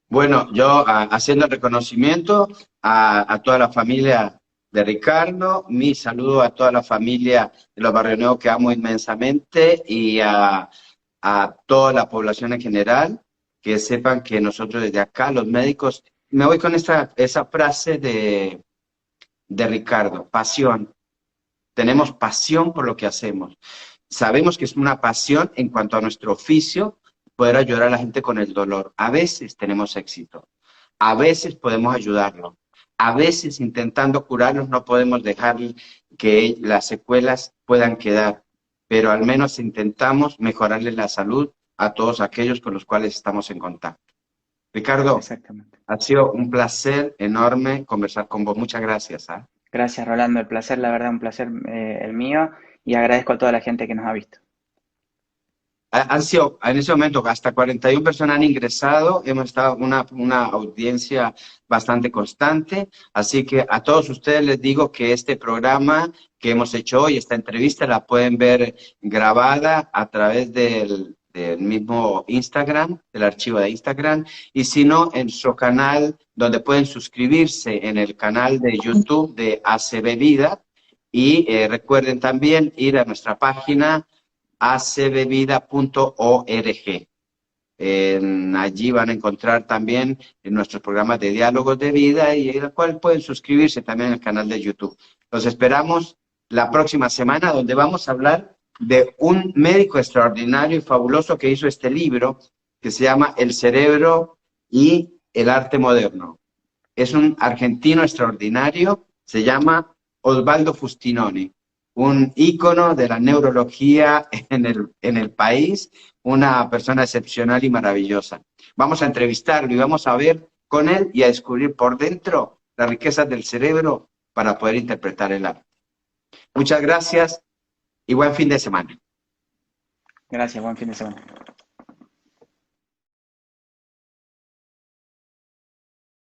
Bueno, yo haciendo el reconocimiento a toda la familia de Ricardo, mi saludo a toda la familia de los Barrios Nuevos que amo inmensamente y a toda la población en general, que sepan que nosotros desde acá, los médicos, me voy con esa frase de Ricardo, pasión. Tenemos pasión por lo que hacemos. Sabemos que es una pasión en cuanto a nuestro oficio, poder ayudar a la gente con el dolor. A veces tenemos éxito, a veces podemos ayudarlo, a veces intentando curarlos no podemos dejar que las secuelas puedan quedar, pero al menos intentamos mejorarles la salud a todos aquellos con los cuales estamos en contacto. Ricardo,
Exactamente.
ha sido un placer enorme conversar con vos. Muchas gracias.
Gracias, Rolando. El placer, la verdad, un placer el mío y agradezco a toda la gente que nos ha visto.
Han sido, en ese momento, hasta 41 personas han ingresado, hemos estado una audiencia bastante constante, así que a todos ustedes les digo que este programa que hemos hecho hoy, esta entrevista, la pueden ver grabada a través del mismo Instagram, del archivo de Instagram, y si no, en su canal, donde pueden suscribirse en el canal de YouTube de ACB Vida, y recuerden también ir a nuestra página acbvida.org. Allí van a encontrar también nuestros programas de diálogos de vida y en el cual pueden suscribirse también al canal de YouTube. Los esperamos la próxima semana donde vamos a hablar de un médico extraordinario y fabuloso que hizo este libro que se llama El cerebro y el arte moderno. Es un argentino extraordinario, se llama Osvaldo Fustinoni, un ícono de la neurología en el país, una persona excepcional y maravillosa. Vamos a entrevistarlo y vamos a ver con él y a descubrir por dentro las riquezas del cerebro para poder interpretar el arte. Muchas gracias y buen fin de semana.
Gracias, buen fin de semana.